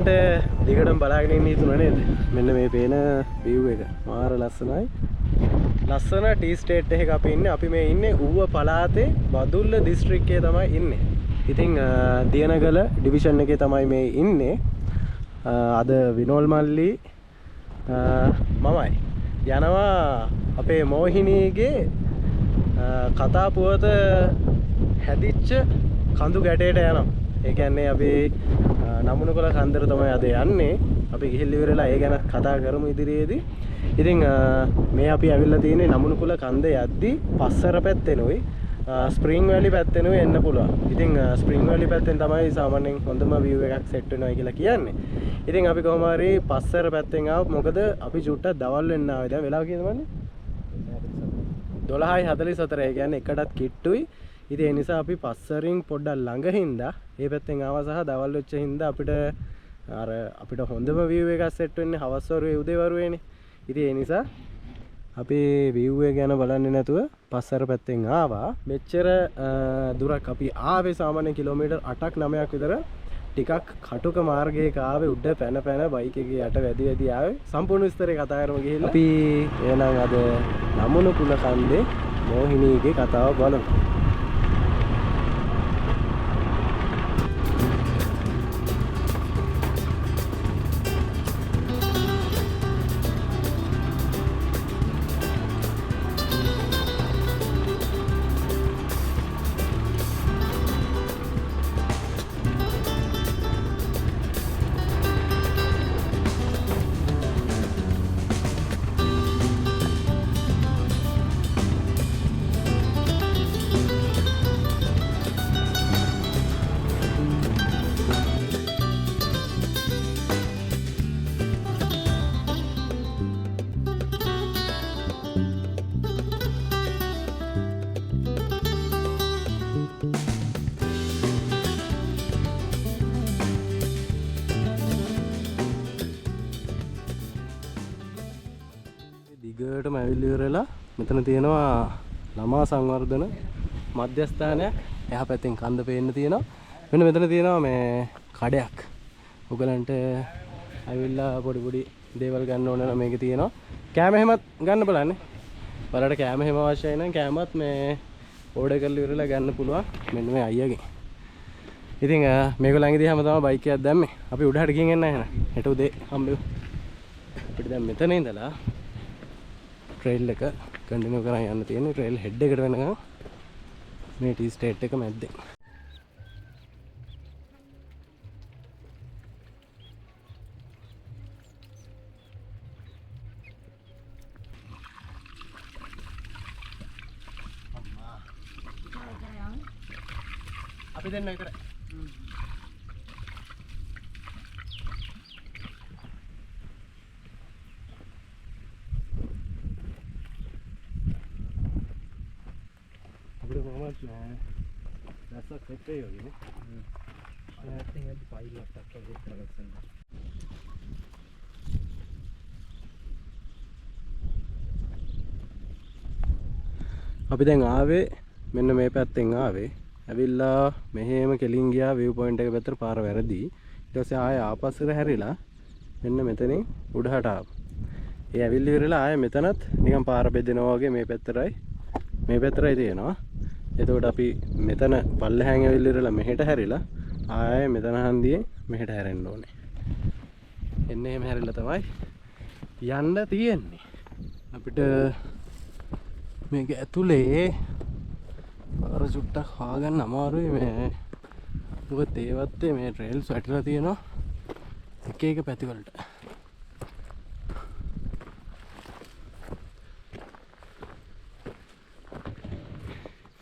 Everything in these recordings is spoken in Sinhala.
ඔයගලන්ට දිගටම බලාගෙන ඉන්න හිතුණා නේද? මෙන්න මේ පේන view එක මාර ලස්සනයි. ලස්සන ටී ස්ටේට් එකක අපි ඉන්නේ. අපි මේ ඉන්නේ ඌව පළාතේ බදුල්ල දිස්ත්‍රික්කයේ තමයි ඉන්නේ. ඉතින් දියනගල ඩිවිෂන් එකේ තමයි මේ ඉන්නේ. අද විනෝල් මල්ලි මමයි යනවා අපේ මෝහිනීගේ කතා පුවත හැදිච්ච කඳු ගැටේට යනවා. ඒ කියන්නේ අපි නමුනකොළ කන්දර තමයි අද යන්නේ. අපි ගිහිල්ලා ඉවරලා ඒ ගැන කතා කරමු ඉදිරියේදී. ඉතින් මේ අපි ඇවිල්ලා තියෙන්නේ නමුනකොළ කන්ද යද්දි පස්සර පැත්තෙනුයි ස්ප්‍රින්ග් වැලි පැත්තෙනුයි එන්න පුළුවන්. ඉතින් ස්ප්‍රින්ග් වැලි පැත්තෙන් තමයි සාමාන්‍යයෙන් හොඳම view එකක් සෙට් වෙනවා කියලා කියන්නේ. ඉතින් අපි කොහොම හරි පස්සර පැත්තෙන් ආව. මොකද අපි චුට්ටක් දවල් වෙන්න ආවේ. දැන් වෙලාව කීයද මන්නේ? 12:44. ඒ කියන්නේ එකටත් කිට්ටුයි. ඉතින් ඒ නිසා අපි පස්සරින් පොඩ්ඩක් ළඟ හින්දා මේ පැත්තෙන් ආවා සහ දවල් වෙච්ච හින්දා අපිට හොඳම view එකක් සෙට් වෙන්නේ හවස් වරුවේ උදේ වරුවේනේ. ඉතින් ඒ නිසා අපි view එක ගැන බලන්නේ නැතුව පස්සර පැත්තෙන් ආවා. මෙච්චර දුරක් අපි ආවේ සාමාන්‍ය කිලෝමීටර් 8ක් 9ක් විතර. ටිකක් කටුක මාර්ගයක ආවේ උඩ පැන බයික් එකේ යට වැදි ආවේ. සම්පූර්ණ විස්තරේ කතා කරමු ගිහිල්ලා. අපි එහෙනම් අද නමුනකුල කන්දේ මෝහිනීගේ කතාව බලමු. දිගටම ඇවිල්ලා ඉවරලා මෙතන තියෙනවා ළමා සංවර්ධන මධ්‍යස්ථානයක්. එහා පැත්තෙන් කන්ද පේන්න තියෙනවා. මෙන්න මෙතන තියෙනවා මේ කඩයක්. ඔයගලන්ට ඇවිල්ලා පොඩි දේවල් ගන්න ඕන නම් මේකේ තියෙනවා. කෑම එහෙමත් ගන්න බලන්නේ. බලන්න කෑම එහෙම අවශ්‍යයි නම් කෑමත් මේ ඕඩර් කරලා ඉවරලා ගන්න පුළුවන්. මෙන්න මේ අයියාගේ. ඉතින් මේගොල්ලන්ගේදී හැම තමයි බයික් එකක් දැම්මේ. අපි උඩහට ගිහින් එන්න එහෙනම්. හෙට උදේ හම්බෙමු. අපිට දැන් මෙතන ඉඳලා ट्रेल එක කන්ටිනියු කරන් යන්න තියෙන්නේ. ट्रेल හෙඩ් එකට වෙනකන් මේ ටී ස්ටේට් එක මැද්දෙන්. අපි දෙන්න විතරයි. That's a good day, I think I'll buy a lot of production. අපි දැන් ආවේ මෙන්න මේ පැත්තෙන් ආවේ. ඇවිල්ලා මෙහෙම කෙලින් ගියා view point එක පැත්තට පාර වැරදි. ඊට පස්සේ ආයෙ ආපස්සට හැරිලා මෙන්න මෙතනින් උඩහට ආවා. ඒ ඇවිල්ලි ඉවරලා ආයෙ මෙතනත් නිකන් පාර බෙදෙනවා වගේ මේ පැත්තටයි තියෙනවා. එතකොට අපි මෙතන පල්ලෙහාන් ඇවිල්ලා ඉවරලා මෙහෙට හැරිලා ආයෙ මෙතන හන්දියේ මෙහෙට හැරෙන්න ඕනේ. එන්න එහෙම හැරිලා තමයි යන්න තියෙන්නේ. අපිට මේක ඇතුලේ පාර චුට්ටක් හොයාගන්න අමාරුයි මේ. මොකද ඒවත්තේ මේ ට්‍රේල්ස් වැටිලා තියෙනවා එක එක පැති වලට.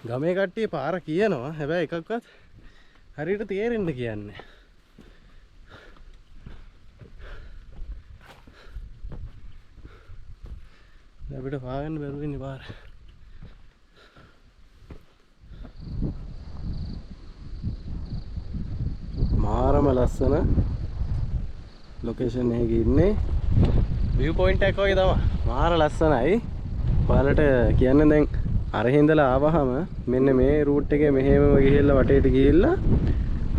ගමේ කට්ටිය පාර කියනවා. හැබැයි එකක්වත් හරියට තේරෙන්න කියන්නේ. අපිට හොයාගන්න බැරුව ඉන්නේ පාර. මාරම ලස්සන ලොකේෂන් එකක ඉන්නේ. view point එකක් වගේ තමයි. මාර ලස්සනයි. ඔයාලට කියන්නේ දැන් අරහේ ඉඳලා ආවහම මෙන්න මේ රූට් එකේ මෙහෙම ගිහිල්ලා වටේට ගිහිල්ලා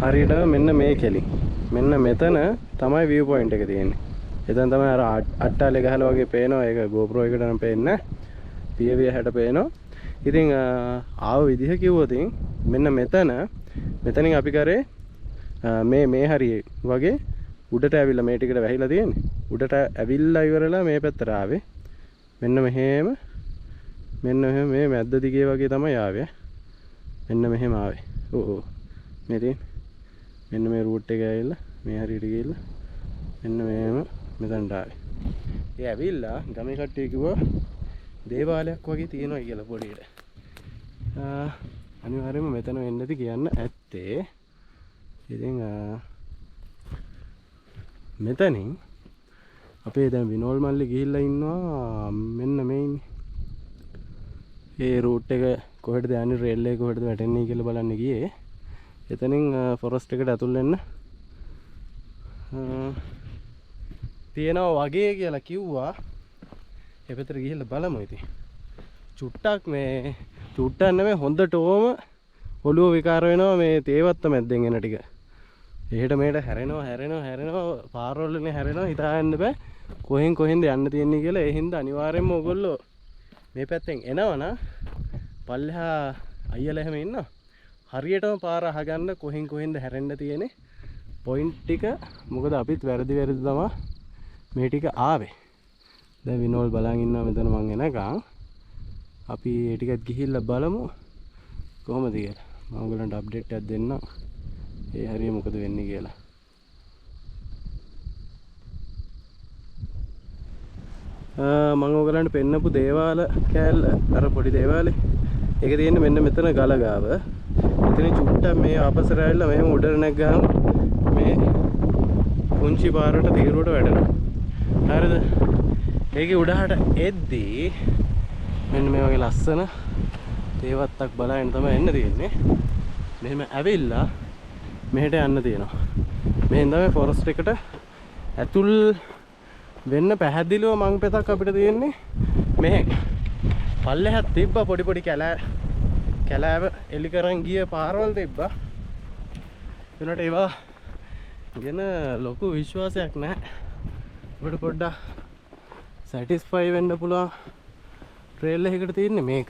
හරියට මෙන්න මේ කෙලින් මෙන්න මෙතන තමයි view point එක තියෙන්නේ. එතන තමයි අර අට්ටාලේ ගහලා වගේ පේනවා. ඒක GoPro එකට නම් පේන්නේ නැහැ. පියවිය හැට පේනවා. ඉතින් ආව විදිහ කිව්වොත් මෙන්න මෙතනින් අපි කරේ මේ හරිය වගේ උඩට ඇවිල්ලා මේ ටිකට වැහිලා තියෙන්නේ. උඩට ඇවිල්ලා ඉවරලා මේ පැත්තට ආවේ. මෙන්න මෙහෙම මේ මැද්ද දිගේ වගේ තමයි ආවේ. මෙන්න මෙහෙම ආවේ. ඔව් මේ තියෙන්නේ. මෙන්න මේ රූට් එක ඇවිල්ලා මේ හරියට ගිහිල්ලා මෙන්න මෙහෙම මෙතනට ආවේ. ඒ ඇවිල්ලා ගමේ කට්ටිය කිව්වා දේවාලයක් වගේ තියෙනවා කියලා පොඩියට. අනිවාර්යයෙන්ම මෙතන වෙන්න ඇති කියන්න ඇත්තේ. ඉතින් මෙතනින් අපේ දැන් විනෝල් මල්ලි ගිහිල්ලා ඉන්නවා මෙන්න මේ ඉන්නේ. ඒ රූට් එක කොහෙටද යන්නේ රේල් එක කොහෙටද වැටෙන්නේ කියලා බලන්න ගියේ. එතනින් ෆොරස්ට් එකට ඇතුල් වෙන්න තියෙනවා වගේ කියලා කිව්වා. ඒ පැත්තට ගිහිල්ලා බලමු ඉතින්. චුට්ටක් නෙමෙයි හොඳටම ඔළුව විකාර වෙනවා මේ තේවත්ත මැද්දෙන් එන ටික. එහෙට මෙහෙට හැරෙනවා පාරවලනේ හැරෙනවා හිතා ගන්න බෑ කොහෙන්ද යන්න තියෙන්නේ කියලා. ඒ හින්දා අනිවාර්යයෙන්ම ඔයගොල්ලෝ මේ පැත්තෙන් එනවනම් පල්ලෙහා අයියලා එහෙම ඉන්නවා. හරියටම පාර අහගන්න කොහෙන්ද හැරෙන්න තියෙන්නේ පොයින්ට් ටික. මොකද අපිත් වැරදි තමයි මේ ටික ආවේ. දැන් විනෝල් බලන් ඉන්නවා මෙතන මං එනකන්. අපි ඒ ටිකත් ගිහිල්ලා බලමු කොහොමද කියලා. මම ඔයගලන්ට අප්ඩේට් එකක් දෙන්නම්. ඒ හරිය මොකද වෙන්නේ කියලා. මම ඔයගලන්ට පෙන්නපු දේවාල කෑල්ල අර පොඩි දේවාලේ. ඒක තියෙන්නේ මෙන්න මෙතන ගල ගාව. මෙතන චුට්ටක් මේ ආපස්සට ඇවිල්ලා මෙහෙම උඩට නැග්ගාම මේ පුංචි පාරට තීරුවට වැටෙනවා. හරිද? ඒකේ උඩහට එද්දී මෙන්න මේ වගේ ලස්සන තේවත්තක් බලන්න තමයි එන්න තියෙන්නේ. මෙහෙම ඇවිල්ලා මෙහෙට යන්න තියෙනවා. මෙහෙන් තමයි ෆොරස්ට් එකට ඇතුල් වෙන්න පැහැදිලිව මං පෙතක් අපිට තියෙන්නේ. මෙහෙන් පල්ලෙහාත් තිබ්බා පොඩි කැලෑව එලි කරන් ගිය පාරවල් තිබ්බා. ඒනට ඒවා ගැන ලොකු විශ්වාසයක් නැහැ. ඔබට පොඩ්ඩක් සැටිස්ෆයි වෙන්න පුළුවන් ට්‍රේල් එකකට තියෙන්නේ මේක.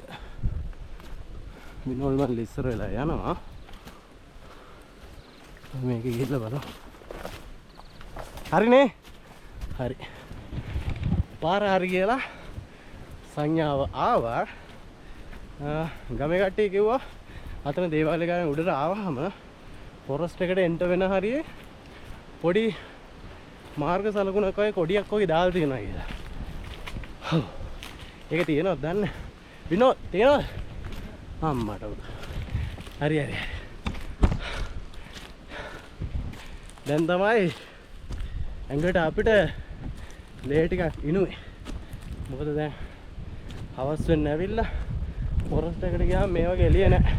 විනෝල් මල්ලි ඉස්සර වෙලා යනවා. මේක ගිහිල්ලා බලමු. හරිනේ? හරි. පාර හරි කියලා සංඥාව ආවා. ගමේ කට්ටිය කිව්වා අතන දේවාලය ගාන උඩට ආවහම ෆොරස්ට් එකට එන්ටර් වෙන හරියේ පොඩි මාර්ග සලකුණක් වගේ කොඩියක් වගේ දාලා තියෙනවා කියලා. ඒක තියෙනවද දන්නේ? විනෝද් තියෙනවද? අම්මට උඩ. හරි. දැන් තමයි ඇඟට අපිට ලේ ටිකක් ඉනුවේ. මොකද දැන් හවස් වෙන්න ඇවිල්ලා ෆොරස්ට් එකට ගියාම මේ වගේ එළිය නැහැ.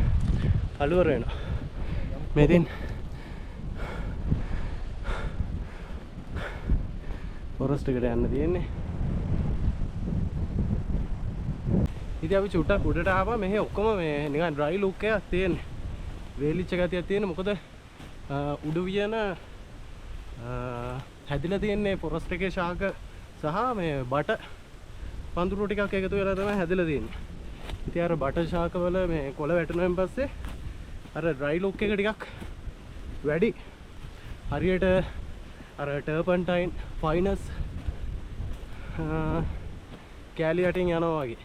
කළුවර වෙනවා. මෙතින් ෆොරස්ට් එකට යන්න තියෙන්නේ. ඉතින් අපි චුට්ටක් උඩට ආවා. මෙහෙ ඔක්කොම මේ නිකන් ඩ්‍රයි ලුක් එකක් තියෙන්නේ. වේලිච්ච ගතියක් තියෙන්නේ. මොකද උඩ වියන හැදිලා තියෙන්නේ ෆොරස්ට් එකේ ශාක සහ මේ බට පඳුරු ටිකක් එකතු වෙලා තමයි හැදිලා තියෙන්නේ. ඉතින් අර බට ශාක වල මේ කොළ වැටුණාන් පස්සේ අර ඩ්‍රයි ලුක් එක ටිකක් වැඩි. හරියට අර ටර්පන්ටයින් ෆයිනස් කෑලි යටින් යනවා වගේ.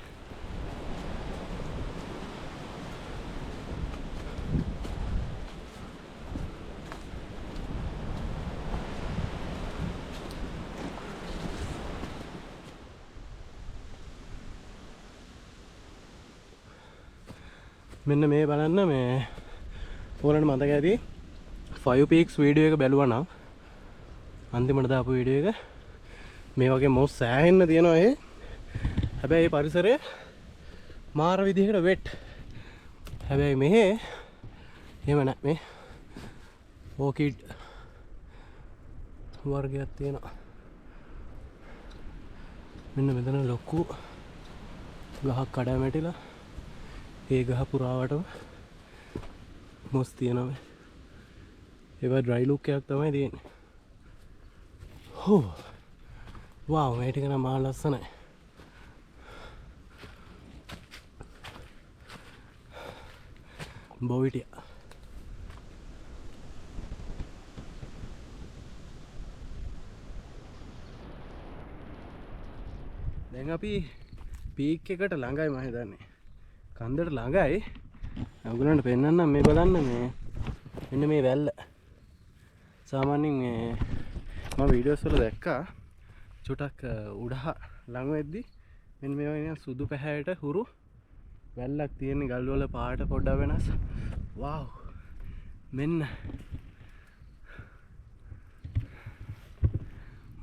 මෙන්න මේ බලන්න මේ ඕලන්ට මතක ඇති 5 peaks වීඩියෝ එක බැලුවා නම් අන්තිමට දාපු වීඩියෝ එක මේ වගේ මොස් සෑහෙන්න තියෙනවා. ඒ හැබැයි පරිසරය මාර විදිහකට වෙට්. හැබැයි මෙහෙ එහෙම නැහැ. මේ ඕකිඩ් වර්ගයක් තියෙනවා. මෙන්න මෙතන ලොකු ගහක් කඩාවැටිලා ඒ ගහ පුරාවටම මොස් තියෙනවා. ඒවා ඩ්‍රයි ලුක් එකක් තමයි තියෙන්නේ. හෝ වාව් මේ ටික නම් මහා ලස්සනයි. බොවිටියා දැන් අපි පීක් එකට ළඟයි මම හිතන්නේ. කන්දට ළඟයි. ඔයගොල්ලන්ට පෙන්නන්නම් මේ බලන්න මේ මෙන්න මේ වැල්ල. සාමාන්‍යයෙන් මේ මම වීඩියෝස් වල දැක්කා චුටක් උඩහ ළඟ වෙද්දි මෙන්න මේ වගේ සුදු පැහැයට හුරු වැල්ලක් තියෙන ගල් වල පාට පොඩ්ඩක් වෙනස්. වාව් මෙන්න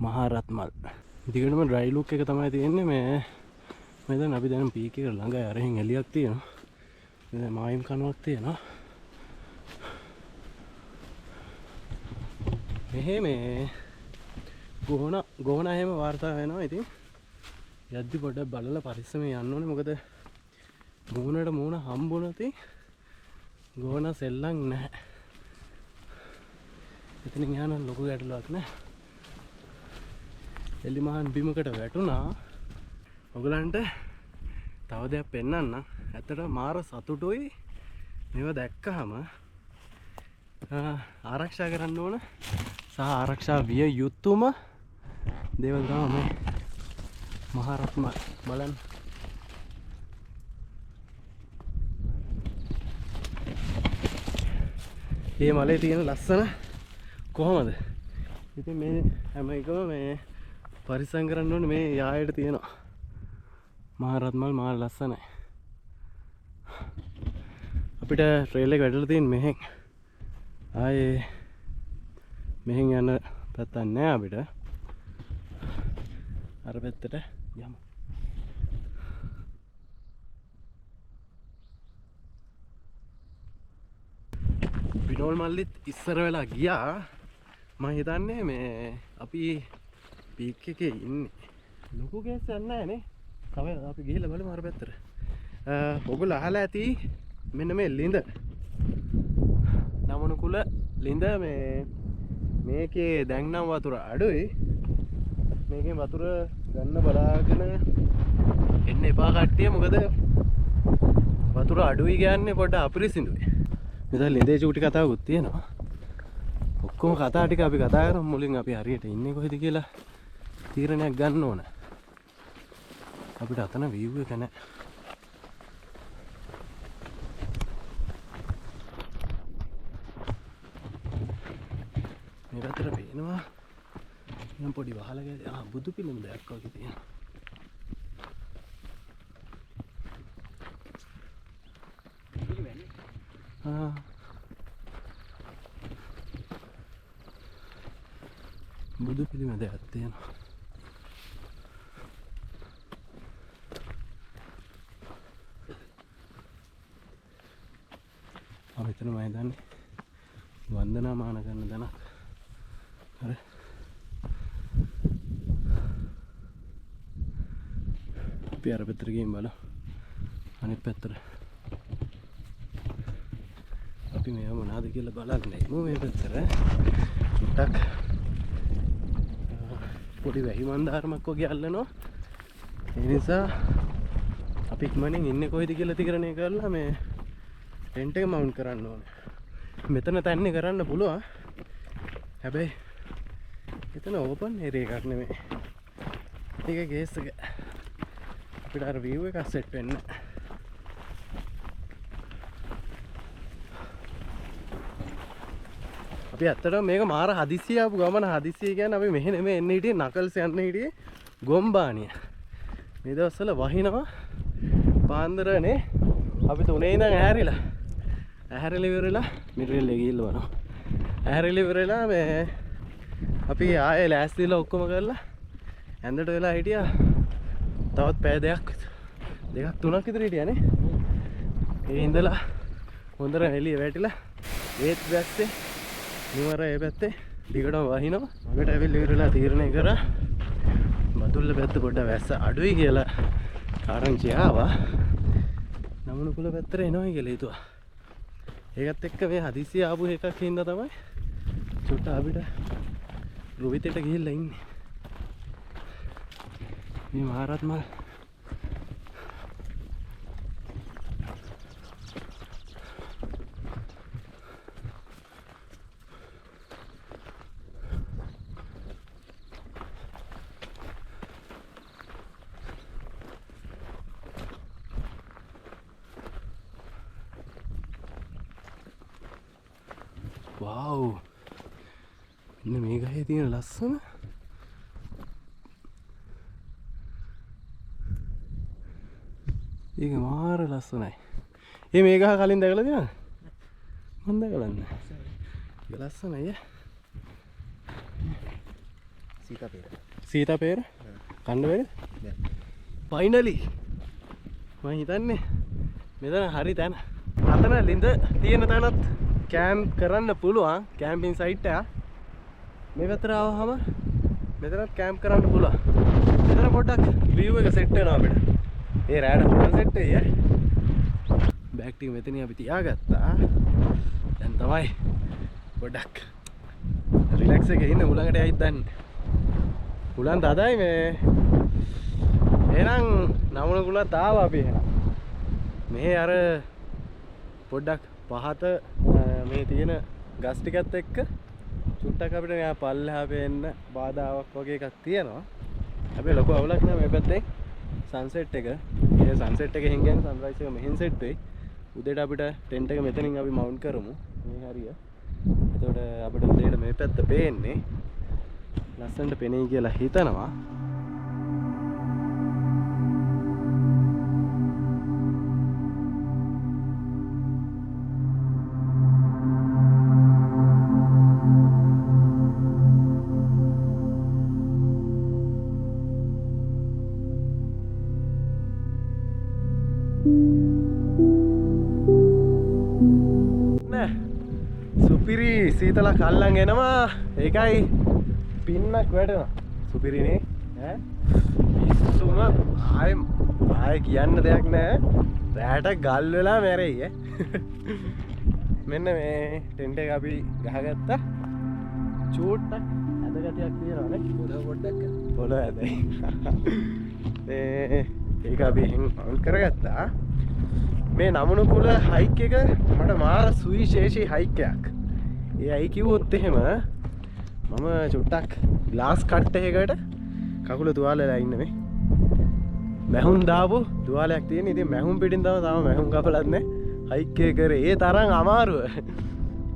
මහා රත්මල්. දිගටම ඩ්‍රයි ලුක් එක තමයි තියෙන්නේ. මේ දැන් අපි දැන් පීක් එක ළඟයි. අරහෙන් එළියක් තියෙනවා. දැන් මායිම් කනුවක් තියෙනවා. මෙහෙ මේ ගෝණ එහෙම වාර්තා වෙනවා. ඉතින් යද්දි පොඩ්ඩක් බලලා පරිස්සමෙන් යන්න ඕනේ. මොකද මූණට මූණ හම්බුනොත් ගෝණ සෙල්ලම් නැහැ. එතනින් යන ලොකු ගැටලුවක් නැහැ. එලිමහන් බිමකට වැටුණා. ඔයගලන්ට තව දෙයක් පෙන්නන්න. ඇත්තට මාර සතුටුයි මේව දැක්කහම. ආරක්ෂා කරන්න ඕන සහ ආරක්ෂා විය යුතුම දේවල් තමයි මේ මහා රත්මල්. බලන්න මේ මලේ තියෙන ලස්සන කොහමද? ඉතින් මේ හැම එකම මේ පරිස්සම් කරන්න ඕනේ. මේ යායට තියෙනවා මහා රත්මල් මාර ලස්සනයි. අපිට ට්‍රේල් එක වැටලා තියෙන මෙහෙන් ආයේ මෙහෙන් යන පැත්තක් නෑ අපිට. අර පැත්තට යමු. විනෝල් මල්ලිත් ඉස්සර වෙලා ගියා. මම හිතන්නේ මේ අපි පීක් එකේ ඉන්නේ. ලොකු කේසයක් නැහැ නේ. තව අපි ගිහිල්ලා බලමු අර පැත්තට. ඔයගොල්ලෝ අහලා ඇති මෙන්න මේ ලිඳ. නමනුකුල ලිඳ මේකේ දැන් නම් වතුර අඩුයි. මේකෙන් වතුර ගන්න බලාගෙන එන්න එපා කට්ටිය. මොකද වතුර අඩුයි කියන්නේ පොඩ්ඩක් අපිරිසිදුයි. මෙතන ලිඳේ චූටි කතාවකුත් තියෙනවා. ඔක්කොම කතා ටික අපි කතා කරමු. මුලින් අපි හරියට ඉන්නේ කොහෙද කියලා තීරණයක් ගන්න ඕන. අපිට අතන view එක නැහැ. මේ පැත්තට පේනවා නම් පොඩි වහලක බුදු පිළිම දෙයක් වගේ තියෙනවා. බුදු පිළිම දෙයක් තියෙනවා. මෙතන මම දන්නේ වන්දනාමාන කරන දණක්. හරි. අපි අර පැත්තට ගිහින් බලමු. අනිත් පැත්තට. අපි මේව මොනවද කියලා බලන්නේ. මේ පැත්තට ටිකක් පොඩි වැහි මන්දාරමක් වගේ අල්ලනවා. ඒ නිසා අපි ඉක්මනින් ඉන්නේ කොහෙද කියලා තීරණය කරලා මේ ටෙන්ට් එක මවුන්ට් කරන්න ඕනේ. මෙතන තන්නේ කරන්න පුළුවන්. හැබැයි එතන ඕපන් ඒරියා එකක් නෙමෙයි. ඒක ගේස් එක. අපිට අර view එක සෙට් වෙන්න. අපි ඇත්තටම මේක මාර හදිස්සිය ආපු ගමන. හදිස්සිය කියන්නේ අපි මෙහෙ නෙමෙයි එන්න හිටියේ. නකල්ස් යන්න හිටියේ ගොම්බානිය. මේ දවස්වල වහිනවා පාන්දරනේ. අපි 3 ඉඳන් ඇහැරිලා ඉවරලා මිරිල් එක ගිහිල්ලා වරනවා. ඇහැරිලා ඉවරලා මේ අපි ආයේ ලෑස්තිලා ඔක්කොම කරලා ඇඳට වෙලා හිටියා. තවත් පැය දෙකක් 3ක් විතර හිටියානේ. ඒ ඉඳලා හොඳට එළිය වැටිලා ඒත් දැස්සේ නිවර ඒ පැත්තේ දිගටම වහිනවා. මගට ඇවිල්ලා ඉවරලා තීරණය කරා බදුල්ල පැත්ත පොඩ්ඩක් වැස්ස අඩුයි කියලා ආරංචි ආවා. නමනුකුල පැත්තට එනවා කියලා හිතුවා. ඒකත් එක්ක මේ හදිසිය ආපු එකක් හින්දා තමයි චුට්ට අපිට රුවිතේට ගිහිල්ලා ඉන්නේ. මේ මහරත් මල් wow මෙන්න මේ ගහේ තියෙන ලස්සන ඒක මාර ලස්සනයි. මේ ගහ කලින් දැකලා තියෙනවද? මම දැකලා නැහැ. ඒක ලස්සනයි ඈ. සීතාපේර කන්න බැරිද? ෆයිනලි මම හිතන්නේ මෙතන හරි තැන. අතන ලිඳ තියෙන තැනත් කැම්ප් කරන්න පුළුවන්. කැම්පින් සයිට් එක. මේ පැත්තට ආවහම මෙතනත් කැම්ප් කරන්න පුළුවන්. මෙතන පොඩ්ඩක් view එක සෙට් වෙනවා අපිට. ඒ රෑට ෆොටෝ සෙට් එකයි ඈ. බෑග් ටික මෙතනින් අපි තියාගත්තා. දැන් තමයි පොඩ්ඩක් රිලැක්ස් එකේ ඉන්න උලඟට යයිද දන්නේ. උලන් දාදයි මේ එහෙනම් නමුන කුලත් ආවා අපි එහෙනම්. මෙහි අර පොඩ්ඩක් පහත මේ තියෙන ගස් ටිකත් එක්ක චුට්ටක් අපිට යා පල්ලෙහා පේන්න බාධාවක් වගේ එකක් තියෙනවා. හැබැයි ලොකු අවුලක් නෑ මේ පැත්තේ සන්සෙට් එක. ඒ සන්සෙට් එකෙන් කියන්නේ සන්රයිස් එක මෙහෙන් සෙට් වෙයි. උදේට අපිට ටෙන්ට් එක මෙතනින් අපි මවුන්ට් කරමු. මේ හරිය. එතකොට අපිට උදේට මේ පැත්ත පේන්නේ ලස්සනට පෙනෙයි කියලා හිතනවා. සුපිරි සීතලක් අල්ලන් එනවා. ඒකයි පින්නක් වැටෙනවා. සුපිරිනේ ඈ පිස්සුම ආයෙ කියන්න දෙයක් නැහැ. රැට ගල් වෙලා මැරෙයි ඈ. මෙන්න මේ ටෙන්ට් එක අපි ගහගත්තා. චූට්ටක් ඇදගතියක් තියෙනවා නේ. පොළොව පොඩ්ඩක් පොළොව ඇදයි. ඒක අපි එහෙන් අවුල් කරගත්තා. මේ නමුණු කුල හයික් එක මට මාර සුවිශේෂී හයික් එකක්. ඒ අයි කිව්වොත් එහෙම මම චුට්ටක් ග්ලාස් කට් එකකට කකුල තුවාල වෙලා ඉන්න මේ. මැහුම් දාපු තුවාලයක් තියෙන. ඉතින් මැහුම් පිටින් තාම මැහුම් කපලත් නැහැ. හයික් එක කරේ ඒ තරම් අමාරුව.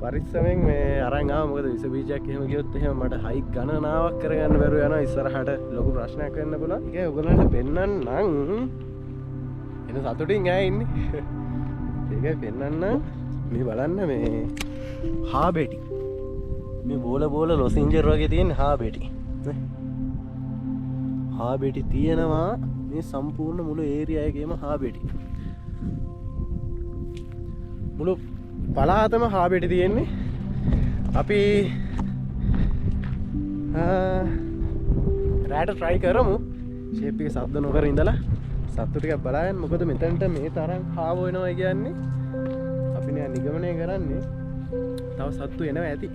පරිස්සමෙන් මේ අරන් ආව. මොකද විස බීජයක් එහෙම ගියොත් එහෙම මට හයික් ගණනාවක් කරගන්න බැරුව යනවා. ඉස්සරහට ලොකු ප්‍රශ්නයක් වෙන්න පුළුවන්. ඒක ඔයගොල්ලන්ට පෙන්නන්නම්. එන සතුටින් ඈ ඉන්නේ. ඒකයි පෙන්නන්න. මේ බලන්න මේ හාබෙටි. මේ බෝල ලොසින්ජර් වගේ තියෙන හාබෙටි. හාබෙටි තියෙනවා මේ සම්පූර්ණ මුළු ඒරියා එකේම හාබෙටි. මුළු පළාතම හාබෙටි තියෙන්නේ. අපි රැට try කරමු. ෂේප් එක සද්ද නොකර ඉඳලා සත්තු ටිකක් බලන්න. මොකද මෙතනට මේ තරම් හාව වෙනවා කියන්නේ අපි නිගමනය කරන්නේ තව සත්තු එනවා ඇති.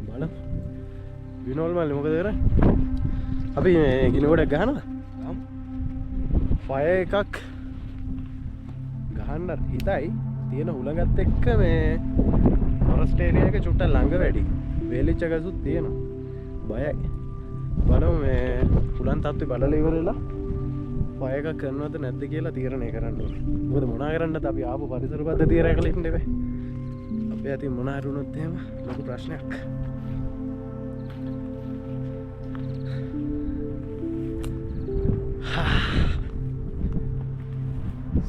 බලමු. විනෝල් මල්ලි මොකද කරන්නේ? අපි මේ ගිනි ගොඩක් ගහනවා. ෆයර් එකක් ගහන්න හිතයි. තියෙන හුලඟත් එක්ක මේ ෆොරස්ට් ඒරියා එක චුට්ටක් ළඟ වැඩි. වේලිච්ච ගසුත් තියෙනවා. බයයි. බලමු මේ හුලන් තත්ත්වය බලලා ඉවරලා ෆයර් එකක් කරනවද නැද්ද කියලා තීරණය කරන්න ඕනේ. මොකද මොනා කරන්නද අපි ආපු පරිසර පද්ධතිය රැකලා ඉන්න බෑ. අපේ අතින් මොනා හරි වුණොත් එහෙම ලොකු ප්‍රශ්නයක්.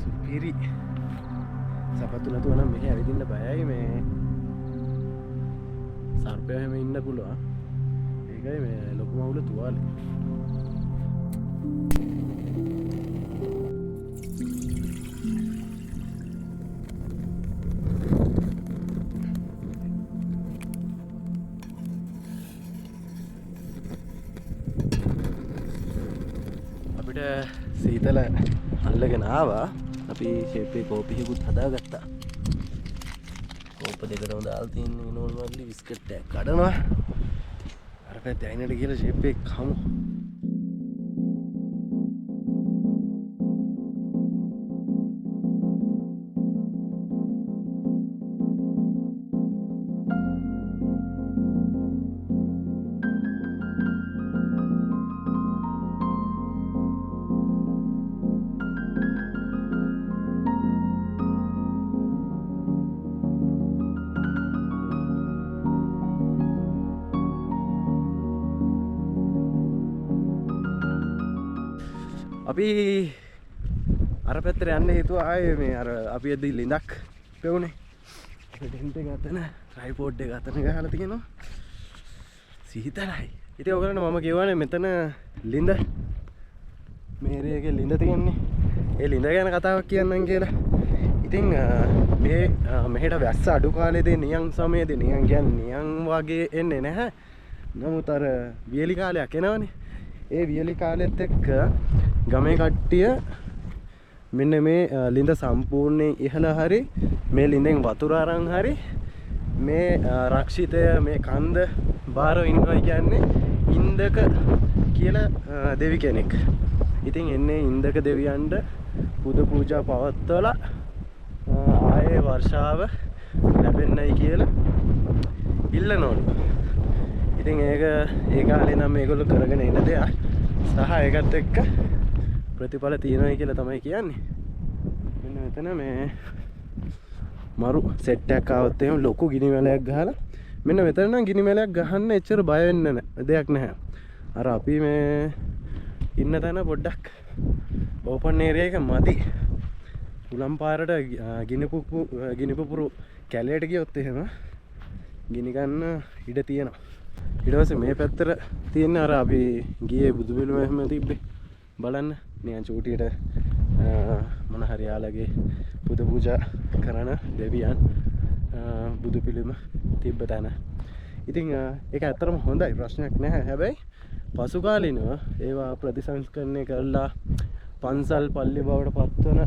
සුපිරි. සපත්තු නැතුව නම් මෙහෙ ඇවිදින්න බයයි. මේ සර්පයා හැම ඉන්න පුළුවන්. ඒකයි මේ ලොකු මවුල තුවාලේ. අපිට සීතල අල්ලගෙන ආවා. අපි ෂේප් එකේ කෝපි එකකුත් හදාගත්තා. කෝපි කප් දෙකටම දාලා තියෙන විනෝල් මල්ලි බිස්කට් එකක් කඩනවා. අර පැත්තේ අයිනට ගිහලා ෂේප් එක කමු. අපි අර පැත්තට යන්න හේතුව ආයේ මේ අර අපි එද්දි ලිඳක් පෙවුනේ. ටෙන්ට් එක අතන ට්‍රයිපෝඩ් එක අතන ගහලා තියෙනවා. සීතලයි. ඉතින් ඔයගොල්ලන්ට මම කියවනේ මෙතන ලිඳ මේ ඒරියාවේ ලිඳ තියෙන්නේ. ඒ ලිඳ ගැන කතාවක් කියන්නම් කියලා. ඉතින් මේ මෙහෙට වැස්ස අඩු කාලේදී නියං සමයේදී නියං කියන්නේ නියං වගේ එන්නේ නැහැ. නමුත් අර වියලි කාලයක් එනවනේ. ඒ වියලි කාලෙත් එක්ක ගමේ කට්ටිය මෙන්න මේ ලිඳ සම්පූර්ණයෙන් ඉහළ හරි මේ ලිඳෙන් වතුර අරන් හරි මේ රක්ෂිතය මේ කන්ද බාරව ඉන්නවා කියන්නේ ඉන්දක කියලා දෙවි කෙනෙක්. ඉතින් එන්නේ ඉන්දක දෙවියන්ට පුද පූජා පවත්වලා ආයේ වර්ෂාව ලැබෙන්නයි කියලා ඉල්ලනවලු. ඉතින් ඒක ඒ කාලේ නම් මේගොල්ලෝ කරගෙන ඉන්න දෙයක්. සහ ඒකත් එක්ක ප්‍රතිඵල තියෙනවා කියලා තමයි කියන්නේ. මෙන්න මෙතන මේ මරු සෙට් එකක් ආවොත් එහෙම ලොකු ගිනි මැලයක් ගහලා මෙන්න මෙතන නම් ගිනි මැලයක් ගහන්න එච්චර බය වෙන්න දෙයක් නැහැ. අර අපි මේ ඉන්න තැන පොඩ්ඩක් ඕපන් ඒරියා එක මදි. උලම් පාරට ගිනි පුපුරු කැලයට ගියොත් එහෙම ගිනි ගන්න ඉඩ තියෙනවා. ඊට පස්සේ මේ පැත්තට තියෙන අර අපි ගියේ බුදු පිළිම එහෙම තිබ්බේ බලන්න නිකන් චූටියට මොන හරි යාළගේ පුද පූජා කරන දෙවියන් බුදු පිළිම තිබ්බ තැන. ඉතින් ඒක ඇත්තටම හොඳයි ප්‍රශ්නයක් නැහැ. හැබැයි පසු කාලිනව ඒවා ප්‍රතිසංස්කරණය කරලා පන්සල් පල්ලි බවට පත්වන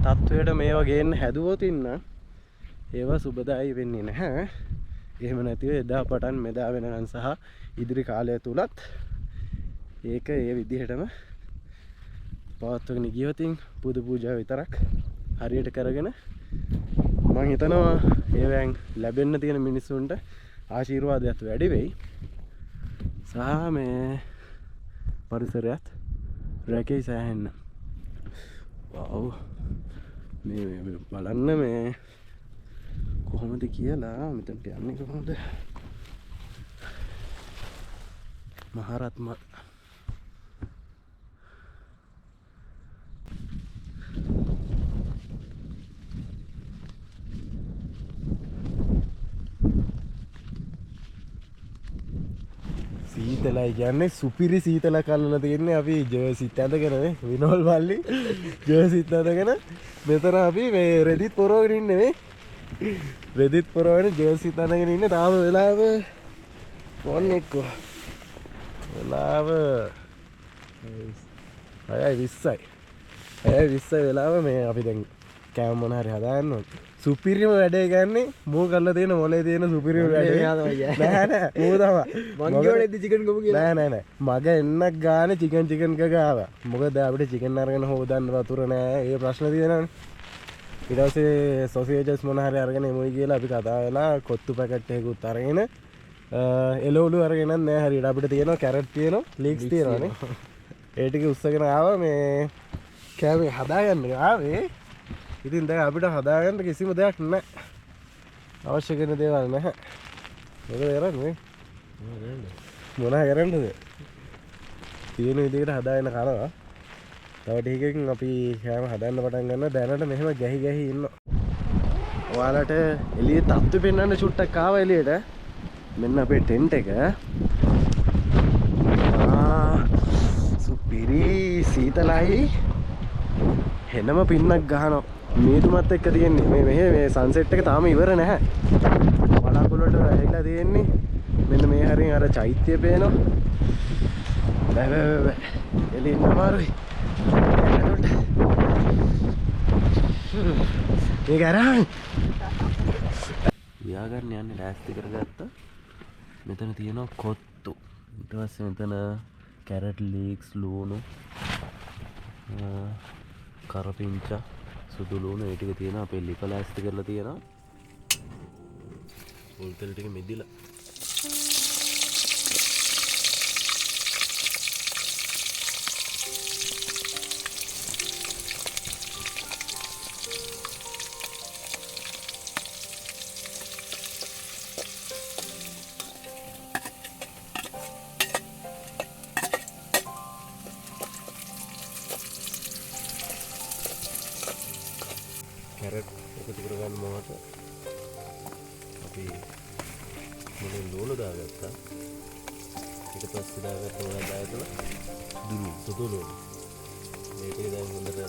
තත්වයට මේවා ගේන්න හැදුවොත් ඉන්න ඒවා සුබදායි වෙන්නේ නැහැ. එහෙම නැතිව එදා පටන් මෙදා වෙනකන් සහ ඉදිරි කාලය තුලත් ඒක ඒ විදිහටම පවත්වගෙන ගියොත් පුද පූජා විතරක් හරියට කරගෙන මම හිතනවා ඒවෙන් ලැබෙන්න තියෙන මිනිස්සුන්ට ආශිර්වාදයක් වැඩි වෙයි. සහ මේ පරිසරයත් රැකෙයි සෑහෙන්න. වව් මේ බලන්න මේ කොහොමද කියලා මෙතනට යන්නේ කොහොමද? මහරත්ම සීතලයි කියන්නේ සුපිරි සීතල කල්ලලා තියෙන්නේ. අපි ජර්සිත් ඇඳගෙන විනෝල් මල්ලි ජර්සිත් ඇඳගෙන මෙතන අපි මේ රෙදිත් පොරවගෙන ඉන්නේ නේ. රෙදිත් පොරවගෙන ජර්සිත් ඇඳගෙන ඉන්නේ. තාම වෙලාව ෆෝන් එක්ක වෙලාව 6:20යි. 6:20 වෙලාව මේ අපි දැන් කෑම මොන හරි හදාගන්න ඕනේ. සුපිරිම වැඩේ ගන්නේ මූ කරලා තියෙන මොලේ තියෙන සුපිරිම වැඩේ නෑ නෑ මූ තමයි මං කියවලෙද්දි චිකන් ගමු කියලා නෑ නෑ මග එන්නක් ගානේ චිකන් එක ගාවා. මොකද අපිට චිකන් අරගෙන හොදන්න වතුර නෑ. ඒ ප්‍රශ්න තියෙනවනේ. ඊට පස්සේ සොසේජස් මොන හරි අරගෙන එමුයි කියලා අපි කතා වෙලා කොත්තු පැකට් එකකුත් අරගෙන එළවලු අරගෙන නෑ හරියට අපිට තියෙනවා කැරට් තියෙනවා ලීක්ස් තියෙනවානේ. ඒ ටික උස්සගෙන ආවා මේ කෑම හදාගන්න ආවේ. ඉතින් දැන් අපිට හදාගන්න කිසිම දෙයක් නැහැ. අවශ්‍ය කරන දේවල් නැහැ. මොකද කරන්නේ? මොනවා කරන්නද? තියෙන විදිහට හදාගෙන කරනවා. තව ටිකකින් අපි කෑම හදන්න පටන් ගන්නවා. දැනට මෙහෙම ගැහි ඉන්නවා. ඔයාලට එළියේ තත්ත්වෙ පෙන්වන්න චුට්ටක් ආවා එළියට. මෙන්න අපේ ටෙන්ට් එක. සුපිරි සීතලයි. හෙනම පින්නක් ගහනවා. මේතුමත් එක්ක තියෙන්නේ මේ මෙහෙ මේ සන්සෙට් එක තාම ඉවර නැහැ. බලාකුළට ඇවිල්ලා තියෙන්නේ. මෙන්න මේ හරින් අර චෛත්‍යය පේනවා. බෑ එළියෙන් අමාරුයි. මේක අරන් තියාගන්න යන්නේ ලෑස්ති කරගත්තා. මෙතන තියෙනවා කොත්තු. ඊට පස්සේ මෙතන කැරට් ලීක්ස් ලූණු කරපිංචා සුදු ලූණු ඒ ටික තියෙනවා. අපේ ලිප ලෑස්ති කරලා තියෙනවා. පොල් තෙල් ටික මිදිලා කැරට් එකතු කරගන්න මොහොත අපි මුලින් ලූණු දාගත්තා. ඊට පස්සේ දාගත්ත ඕන දායතන සුදු ලූණු. මේක දැන් හොඳට ඒ